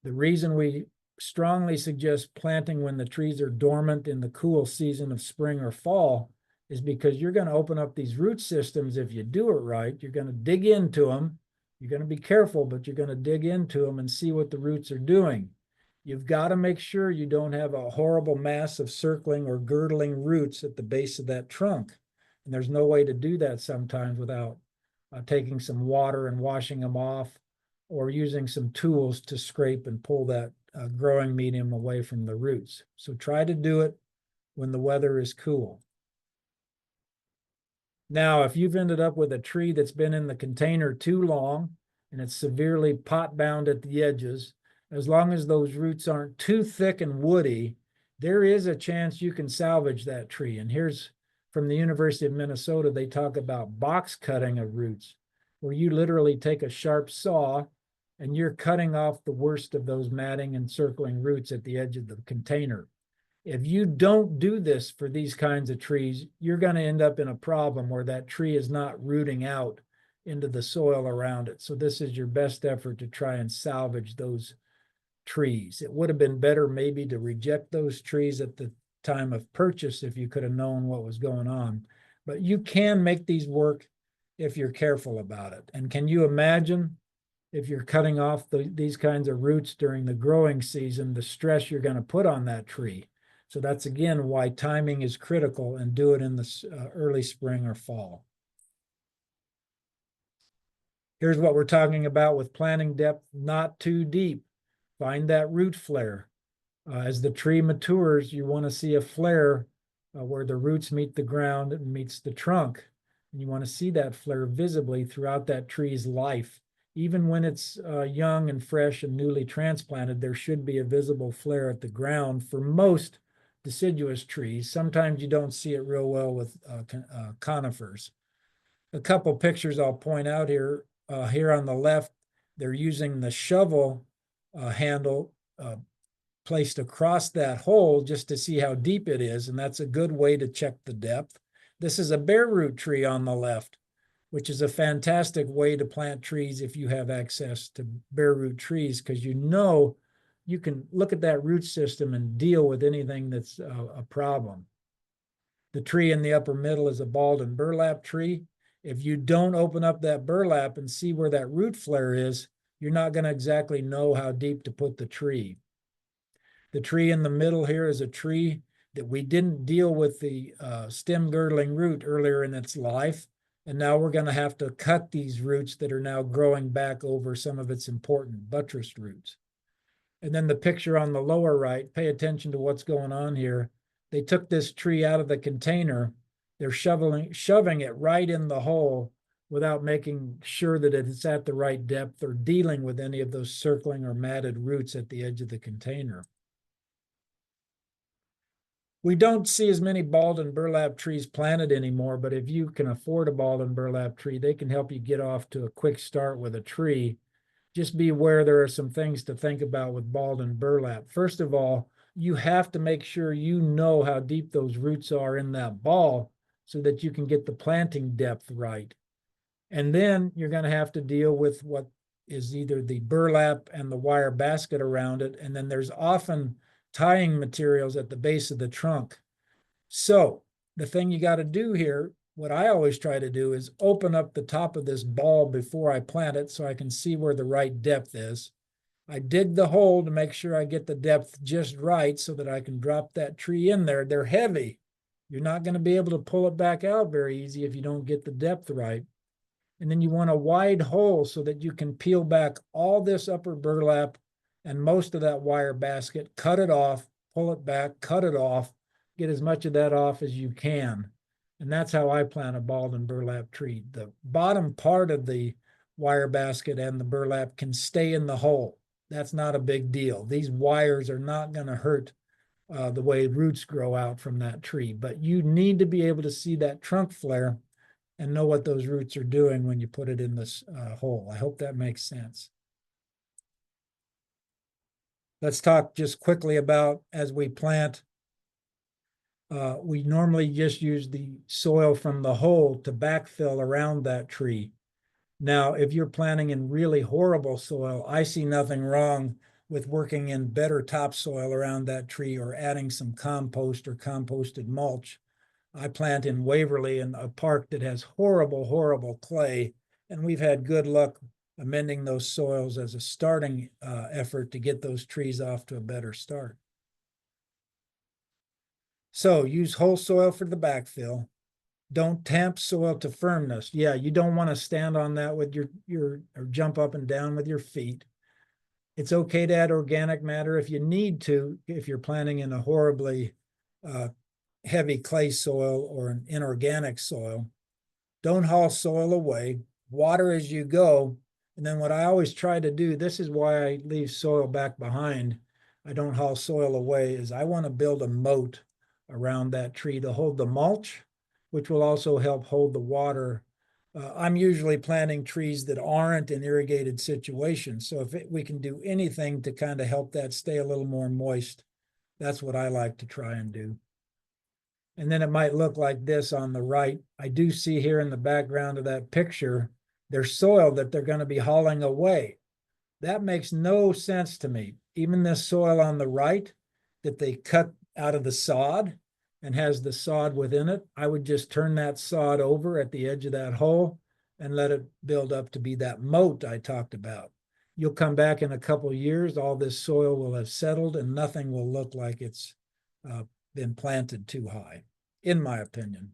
The reason we strongly suggest planting when the trees are dormant in the cool season of spring or fall is because you're going to open up these root systems if you do it right. You're going to dig into them. You're going to be careful, but you're going to dig into them and see what the roots are doing. You've got to make sure you don't have a horrible mass of circling or girdling roots at the base of that trunk. And there's no way to do that sometimes without taking some water and washing them off or using some tools to scrape and pull that growing medium away from the roots. So try to do it when the weather is cool. Now, if you've ended up with a tree that's been in the container too long and it's severely pot bound at the edges, as long as those roots aren't too thick and woody, there is a chance you can salvage that tree. And here's from the University of Minnesota, they talk about box cutting of roots, where you literally take a sharp saw and you're cutting off the worst of those matting and circling roots at the edge of the container. If you don't do this for these kinds of trees, you're going to end up in a problem where that tree is not rooting out into the soil around it. So this is your best effort to try and salvage those trees. It would have been better maybe to reject those trees at the time of purchase if you could have known what was going on. But you can make these work if you're careful about it. And can you imagine if you're cutting off these kinds of roots during the growing season, the stress you're going to put on that tree? So that's, again, why timing is critical, and do it in the early spring or fall. Here's what we're talking about with planting depth not too deep. Find that root flare. As the tree matures, you want to see a flare where the roots meet the ground and meets the trunk. And you want to see that flare visibly throughout that tree's life. Even when it's young and fresh and newly transplanted, there should be a visible flare at the ground for most deciduous trees. Sometimes you don't see it real well with conifers. A couple pictures I'll point out here. Here on the left, they're using the shovel handle placed across that hole just to see how deep it is, and that's a good way to check the depth. This is a bare root tree on the left, which is a fantastic way to plant trees if you have access to bare root trees, because you know you can look at that root system and deal with anything that's a problem. The tree in the upper middle is a balled and burlap tree. If you don't open up that burlap and see where that root flare is, you're not going to exactly know how deep to put the tree. The tree in the middle here is a tree that we didn't deal with the stem girdling root earlier in its life. And now we're going to have to cut these roots that are now growing back over some of its important buttressed roots. And then the picture on the lower right, pay attention to what's going on here. They took this tree out of the container. They're shoving it right in the hole without making sure that it's at the right depth or dealing with any of those circling or matted roots at the edge of the container. We don't see as many balled and burlap trees planted anymore, but if you can afford a balled and burlap tree, they can help you get off to a quick start with a tree. Just be aware there are some things to think about with balled and burlap. First of all, you have to make sure you know how deep those roots are in that ball so that you can get the planting depth right. And then you're going to have to deal with what is either the burlap and the wire basket around it. And then there's often tying materials at the base of the trunk. So the thing you got to do here, what I always try to do is open up the top of this ball before I plant it so I can see where the right depth is. I dig the hole to make sure I get the depth just right so that I can drop that tree in there. They're heavy. You're not going to be able to pull it back out very easy if you don't get the depth right. And then you want a wide hole so that you can peel back all this upper burlap and most of that wire basket, cut it off, pull it back, cut it off, get as much of that off as you can. And that's how I plant a balled and burlap tree. The bottom part of the wire basket and the burlap can stay in the hole. That's not a big deal. These wires are not going to hurt the way roots grow out from that tree. But you need to be able to see that trunk flare and know what those roots are doing when you put it in this hole. I hope that makes sense. Let's talk just quickly about as we plant. We normally just use the soil from the hole to backfill around that tree. Now, if you're planting in really horrible soil, I see nothing wrong with working in better topsoil around that tree or adding some compost or composted mulch. I plant in Waverly in a park that has horrible, horrible clay, and we've had good luck amending those soils as a starting effort to get those trees off to a better start. So use whole soil for the backfill. Don't tamp soil to firmness. Yeah, you don't want to stand on that with your or jump up and down with your feet. It's okay to add organic matter if you need to, if you're planting in a horribly heavy clay soil or an inorganic soil. Don't haul soil away. Water as you go. And then what I always try to do, this is why I leave soil back behind. I don't haul soil away, is I want to build a moat around that tree to hold the mulch, which will also help hold the water. I'm usually planting trees that aren't in irrigated situations. So if we can do anything to kind of help that stay a little more moist, that's what I like to try and do. And then it might look like this on the right. I do see here in the background of that picture, there's soil that they're going to be hauling away. That makes no sense to me. Even this soil on the right that they cut out of the sod and has the sod within it, I would just turn that sod over at the edge of that hole and let it build up to be that moat I talked about. You'll come back in a couple of years, all this soil will have settled and nothing will look like it's been planted too high, in my opinion.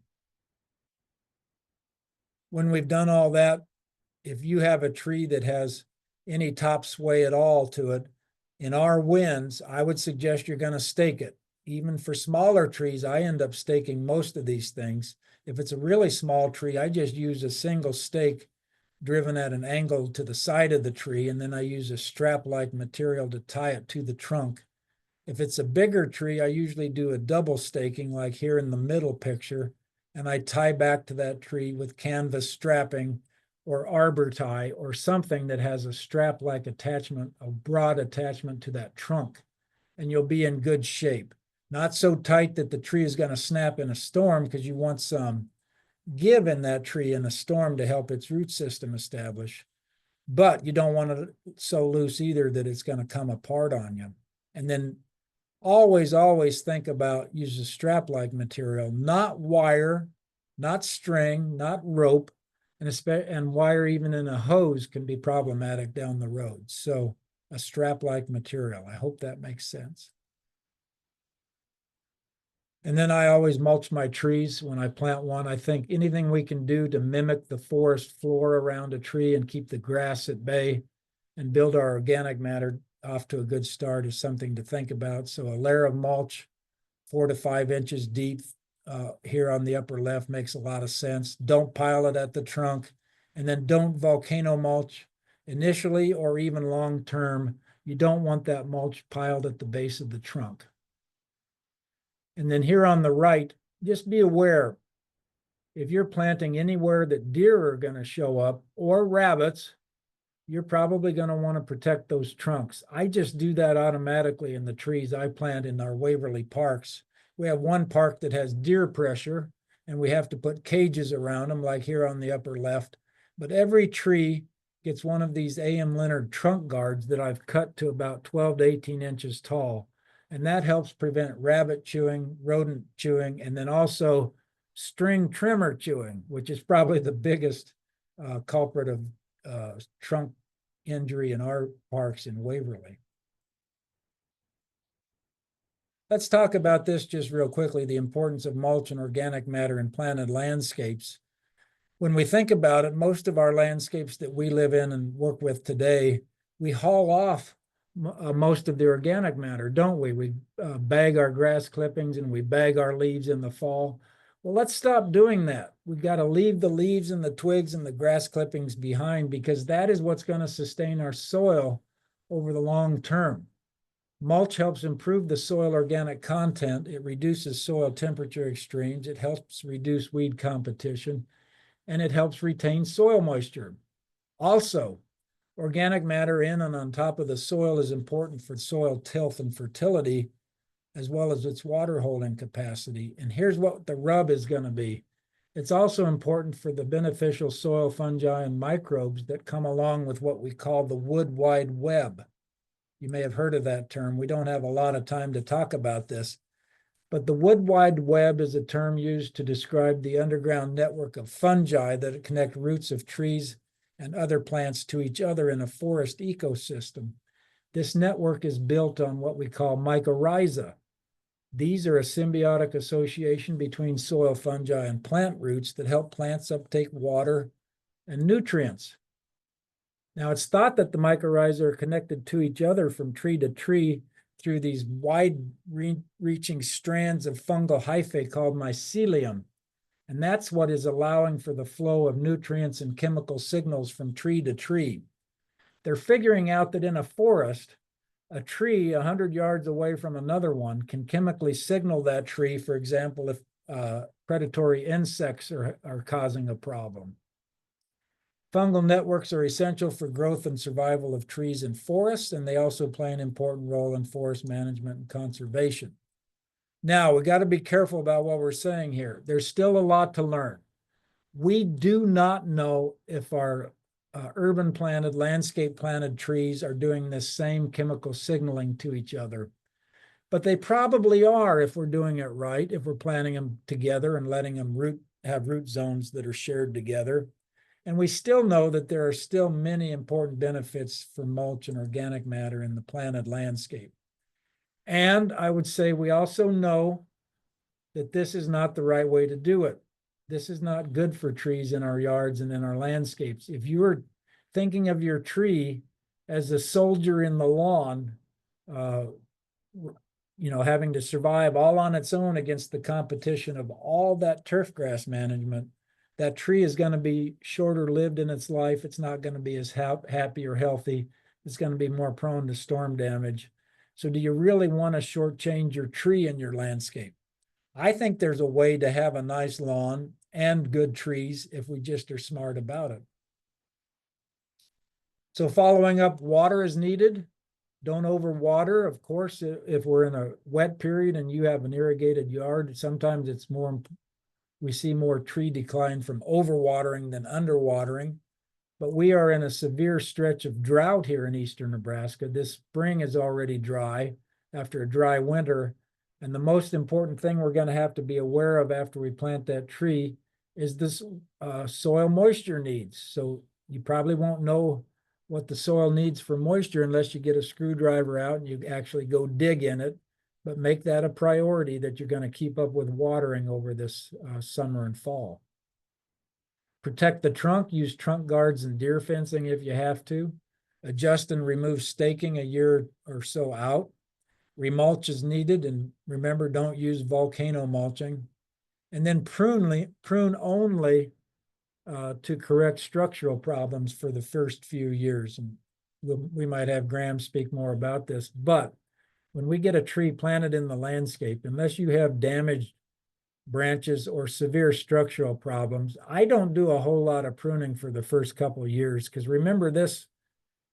When we've done all that, if you have a tree that has any top sway at all to it, in our winds, I would suggest you're going to stake it. Even for smaller trees, I end up staking most of these things. If it's a really small tree, I just use a single stake driven at an angle to the side of the tree, and then I use a strap-like material to tie it to the trunk. If it's a bigger tree, I usually do a double staking, like here in the middle picture, and I tie back to that tree with canvas strapping or arbor tie or something that has a strap-like attachment, a broad attachment to that trunk, and you'll be in good shape. Not so tight that the tree is going to snap in a storm, because you want some give in that tree in a storm to help its root system establish. But you don't want it so loose either that it's going to come apart on you. And then always think about use a strap-like material, not wire, not string, not rope, and wire even in a hose can be problematic down the road. So a strap-like material. I hope that makes sense. And then I always mulch my trees when I plant one. I think anything we can do to mimic the forest floor around a tree and keep the grass at bay and build our organic matter off to a good start is something to think about. So a layer of mulch, 4 to 5 inches deep, here on the upper left makes a lot of sense. Don't pile it at the trunk, and then don't volcano mulch initially or even long term. You don't want that mulch piled at the base of the trunk. And then here on the right, just be aware, if you're planting anywhere that deer are going to show up or rabbits, you're probably going to want to protect those trunks. I just do that automatically in the trees I plant in our Waverly parks. We have one park that has deer pressure, and we have to put cages around them, like here on the upper left. But every tree gets one of these A.M. Leonard trunk guards that I've cut to about 12 to 18 inches tall. And that helps prevent rabbit chewing, rodent chewing, and then also string trimmer chewing, which is probably the biggest culprit of trunk injury in our parks in Waverly. Let's talk about this just real quickly, the importance of mulch and organic matter in planted landscapes. When we think about it, most of our landscapes that we live in and work with today, we haul off most of the organic matter, don't we? We bag our grass clippings and we bag our leaves in the fall. Well, let's stop doing that. We've got to leave the leaves and the twigs and the grass clippings behind, because that is what's going to sustain our soil over the long term. Mulch helps improve the soil organic content. It reduces soil temperature extremes. It helps reduce weed competition, and it helps retain soil moisture. Also, organic matter in and on top of the soil is important for soil tilth and fertility, as well as its water holding capacity. And here's what the rub is going to be. It's also important for the beneficial soil fungi and microbes that come along with what we call the wood wide web. You may have heard of that term. We don't have a lot of time to talk about this, but the wood wide web is a term used to describe the underground network of fungi that connect roots of trees and other plants to each other in a forest ecosystem. This network is built on what we call mycorrhiza. These are a symbiotic association between soil fungi and plant roots that help plants uptake water and nutrients. Now, it's thought that the mycorrhiza are connected to each other from tree to tree through these wide-reaching strands of fungal hyphae called mycelium. And that's what is allowing for the flow of nutrients and chemical signals from tree to tree. They're figuring out that in a forest, a tree 100 yards away from another one can chemically signal that tree, for example, if predatory insects are causing a problem. Fungal networks are essential for growth and survival of trees and forests, and they also play an important role in forest management and conservation. Now, we got to be careful about what we're saying here. There's still a lot to learn. We do not know if our urban planted, landscape planted trees are doing this same chemical signaling to each other. But they probably are if we're doing it right, if we're planting them together and letting them have root zones that are shared together. And we still know that there are still many important benefits for mulch and organic matter in the planted landscape. And I would say we also know that this is not the right way to do it. This is not good for trees in our yards and in our landscapes. If you are thinking of your tree as a soldier in the lawn, having to survive all on its own against the competition of all that turf grass management, that tree is going to be shorter lived in its life. It's not going to be as happy or healthy. It's going to be more prone to storm damage. So do you really want to shortchange your tree in your landscape? I think there's a way to have a nice lawn and good trees if we just are smart about it. So following up, water is needed. Don't overwater. Of course, if we're in a wet period and you have an irrigated yard, sometimes we see more tree decline from overwatering than underwatering. But we are in a severe stretch of drought here in eastern Nebraska. This spring is already dry after a dry winter. And the most important thing we're going to have to be aware of after we plant that tree is this soil moisture needs. So you probably won't know what the soil needs for moisture unless you get a screwdriver out and you actually go dig in it but make that a priority that you're going to keep up with watering over this summer and fall. Protect the trunk, use trunk guards and deer fencing if you have to. Adjust and remove staking a year or so out. Remulch is needed, and remember, don't use volcano mulching. And then prune only to correct structural problems for the first few years. And we might have Graham speak more about this, but when we get a tree planted in the landscape, unless you have damaged branches or severe structural problems, I don't do a whole lot of pruning for the first couple of years, because remember this,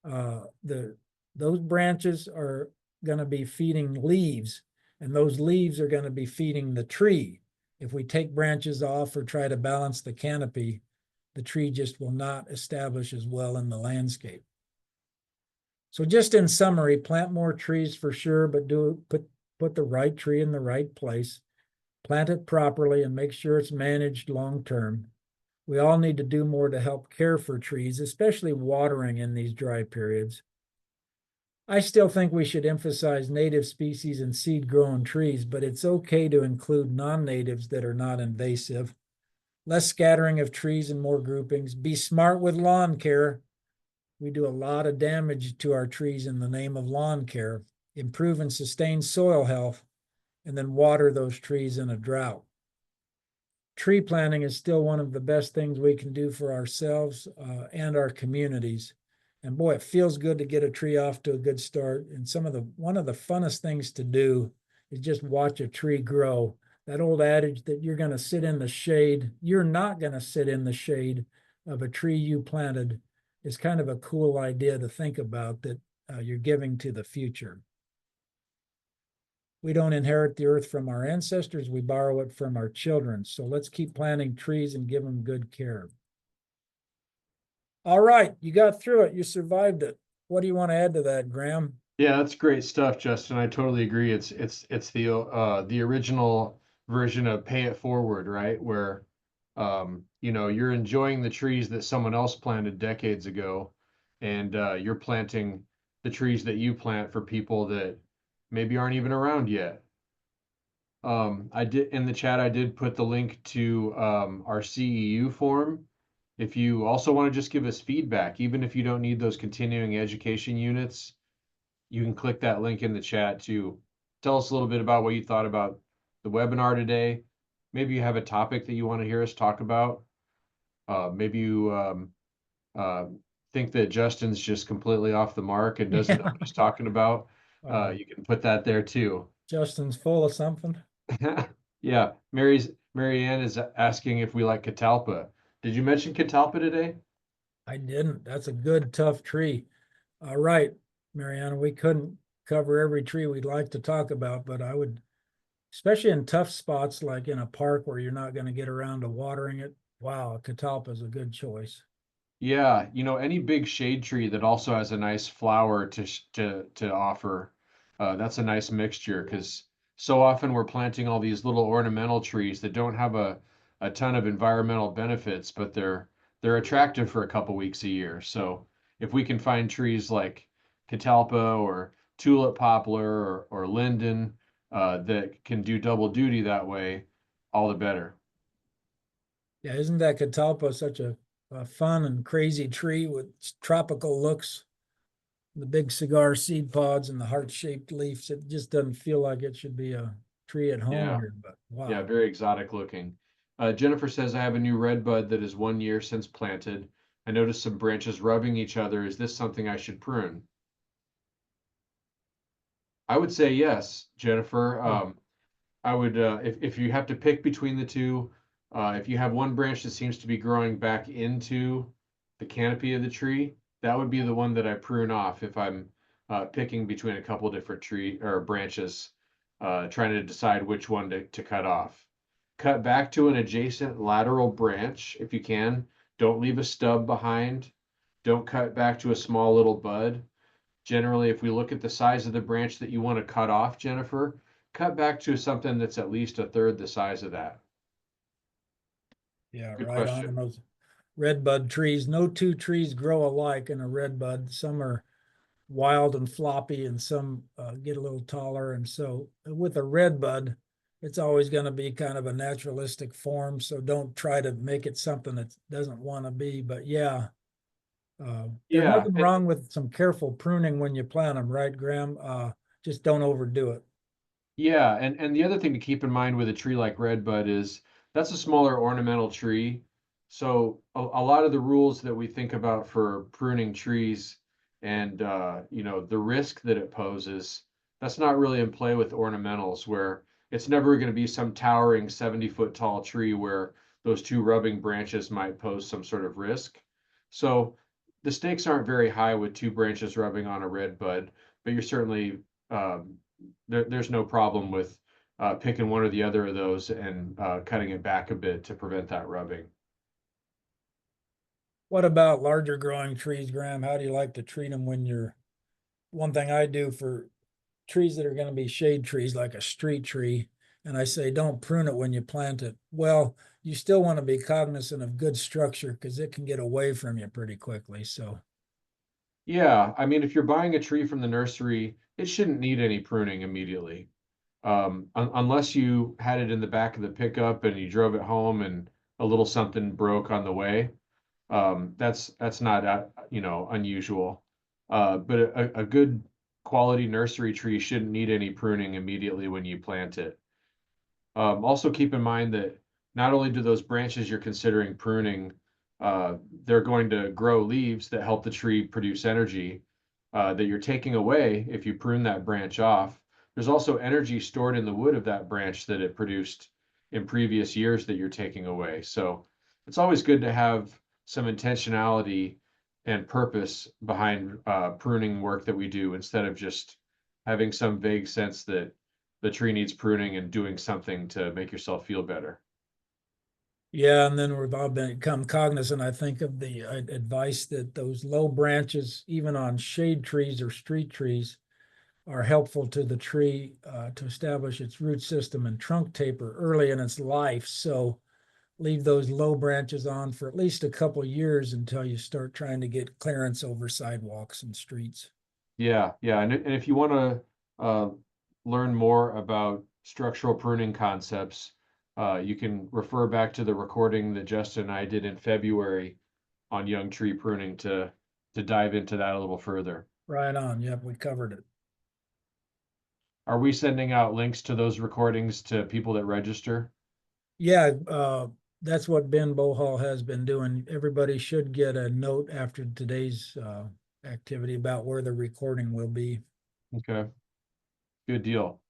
those branches are going to be feeding leaves, and those leaves are going to be feeding the tree. If we take branches off or try to balance the canopy, the tree just will not establish as well in the landscape. So just in summary, plant more trees for sure, but put the right tree in the right place. Plant it properly and make sure it's managed long-term. We all need to do more to help care for trees, especially watering in these dry periods. I still think we should emphasize native species and seed-grown trees, but it's okay to include non-natives that are not invasive. Less scattering of trees and more groupings. Be smart with lawn care. We do a lot of damage to our trees in the name of lawn care. Improve and sustain soil health, and then water those trees in a drought. Tree planting is still one of the best things we can do for ourselves and our communities. And boy, it feels good to get a tree off to a good start. And one of the funnest things to do is just watch a tree grow. That old adage that you're going to sit in the shade, you're not going to sit in the shade of a tree you planted, is kind of a cool idea to think about, that you're giving to the future. We don't inherit the earth from our ancestors, we borrow it from our children. So let's keep planting trees and give them good care. All right, you got through it, you survived it. What do you want to add to that, Graham?
Yeah, that's great stuff, Justin. I totally agree. It's the original version of pay it forward, right? Where you're enjoying the trees that someone else planted decades ago, and you're planting the trees that you plant for people that maybe aren't even around yet. I did in the chat, I did put the link to our CEU form. If you also want to just give us feedback, even if you don't need those continuing education units, you can click that link in the chat to tell us a little bit about what you thought about the webinar today. Maybe you have a topic that you want to hear us talk about. Maybe you think that Justin's just completely off the mark and doesn't know what he's talking about. You can put that there too.
Justin's full of something.
Yeah, Marianne is asking if we like catalpa. Did you mention catalpa today?
I didn't. That's a good, tough tree. All right, Mariana, we couldn't cover every tree we'd like to talk about, but I would, especially in tough spots like in a park where you're not going to get around to watering it. Wow, catalpa is a good choice.
Yeah, any big shade tree that also has a nice flower to offer, that's a nice mixture, because so often we're planting all these little ornamental trees that don't have a ton of environmental benefits, but they're attractive for a couple weeks a year. So if we can find trees like catalpa or tulip poplar or linden that can do double duty that way, all the better.
Yeah, isn't that catalpa such a fun and crazy tree with tropical looks? The big cigar seed pods and the heart-shaped leaves. It just doesn't feel like it should be a tree at home
Yeah.
here, but wow.
Yeah, very exotic looking. Jennifer says, I have a new red bud that is 1 year since planted. I noticed some branches rubbing each other. Is this something I should prune? I would say yes, Jennifer. I would, if you have to pick between the two, if you have one branch that seems to be growing back into the canopy of the tree, that would be the one that I prune off if I'm picking between a couple different tree or branches, trying to decide which one to cut off. Cut back to an adjacent lateral branch if you can. Don't leave a stub behind. Don't cut back to a small little bud. Generally, if we look at the size of the branch that you want to cut off, Jennifer, cut back to something that's at least a third the size of that.
Yeah,
Good
right
question.
on those red bud trees. No two trees grow alike in a red bud. Some are wild and floppy, and some get a little taller. And so with a red bud, it's always going to be kind of a naturalistic form. So don't try to make it something that doesn't want to be. But yeah, there's
Yeah,
nothing wrong with some careful pruning when you plant them, right, Graham? Just don't overdo it.
yeah, and the other thing to keep in mind with a tree like redbud is that's a smaller ornamental tree. So a lot of the rules that we think about for pruning trees and you know, the risk that it poses, that's not really in play with ornamentals where it's never going to be some towering 70-foot tall tree where those two rubbing branches might pose some sort of risk. So the stakes aren't very high with two branches rubbing on a redbud, but you're certainly there's no problem with picking one or the other of those and cutting it back a bit to prevent that rubbing.
What about larger growing trees, Graham? How do you like to treat them when you're, one thing I do for trees that are going to be shade trees, like a street tree, and I say, don't prune it when you plant it. Well, you still want to be cognizant of good structure because it can get away from you pretty quickly. So,
Yeah, I mean, if you're buying a tree from the nursery, it shouldn't need any pruning immediately. Unless you had it in the back of the pickup and you drove it home and a little something broke on the way. That's not you know, unusual. But a good quality nursery tree shouldn't need any pruning immediately when you plant it. Also keep in mind that not only do those branches you're considering pruning, they're going to grow leaves that help the tree produce energy that you're taking away if you prune that branch off. There's also energy stored in the wood of that branch that it produced in previous years that you're taking away. So it's always good to have some intentionality and purpose behind pruning work that we do instead of just having some vague sense that the tree needs pruning and doing something to make yourself feel better.
yeah, and then we've all become cognizant, I think, of the advice that those low branches, even on shade trees or street trees, are helpful to the tree to establish its root system and trunk taper early in its life. So leave those low branches on for at least a couple years until you start trying to get clearance over sidewalks and streets.
Yeah, yeah. And if you want to learn more about structural pruning concepts, you can refer back to the recording that Justin and I did in February on young tree pruning to dive into that a little further.
Right on. Yep, we covered it.
Are we sending out links to those recordings to people that register?
Yeah, that's what Ben Bohall has been doing. Everybody should get a note after today's activity about where the recording will be.
Okay, good deal.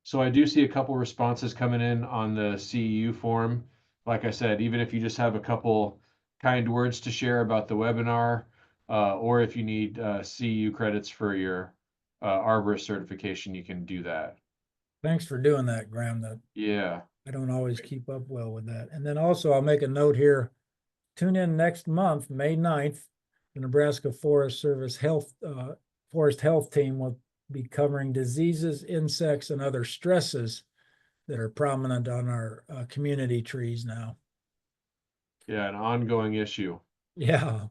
So I do see a couple responses coming in on the CEU form. Like I said, even if you just have a couple kind words to share about the webinar, or if you need CEU credits for your arborist certification, you can do that.
Thanks for doing that, Graham. That
Yeah.
I don't always keep up well with that. And then also I'll make a note here. Tune in next month, May 9th. The Nebraska Forest Service Forest Health Team will be covering diseases, insects, and other stresses that are prominent on our community trees now.
Yeah, an ongoing issue.
Yeah.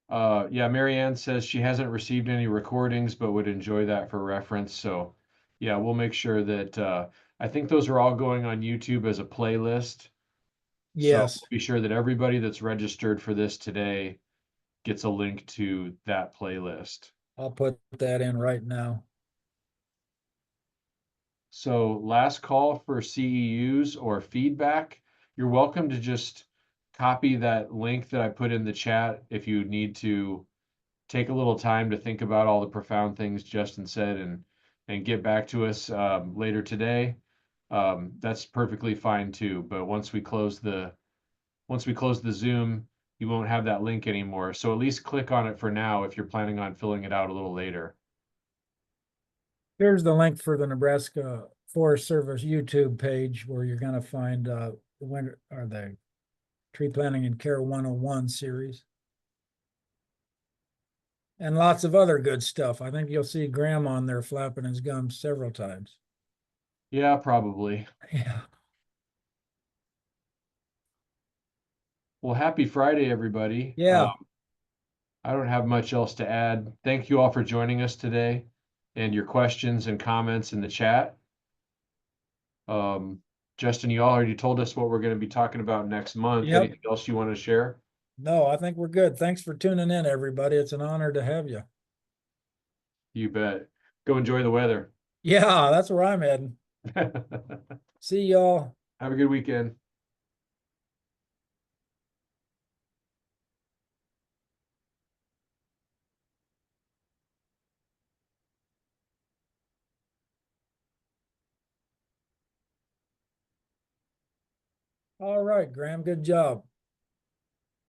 Yeah, Marianne says she hasn't received any recordings, but would enjoy that for reference. So yeah, we'll make sure that I think those are all going on YouTube as a playlist. So
Yes.
be sure that everybody that's registered for this today gets a link to that playlist.
I'll put that in right now.
So last call for CEUs or feedback. You're welcome to just copy that link that I put in the chat if you need to take a little time to think about all the profound things Justin said and get back to us later today. That's perfectly fine too. But once we close the Zoom, you won't have that link anymore. So at least click on it for now if you're planning on filling it out a little later.
Here's the link for the Nebraska Forest Service YouTube page where you're going to find the winter or the Tree Planting and Care 101 series. And lots of other good stuff. I think you'll see Graham on there flapping his gums several times.
Yeah, probably.
Yeah.
Well, happy Friday, everybody.
Yeah.
I don't have much else to add. Thank you all for joining us today and your questions and comments in the chat. Justin, you already told us what we're going to be talking about next month.
Yep.
Anything else you want to share?
No, I think we're good. Thanks for tuning in, everybody. It's an honor to have you.
You bet. Go enjoy the weather.
Yeah, that's where I'm heading. See y'all.
Have a good weekend.
All right, Graham, good job.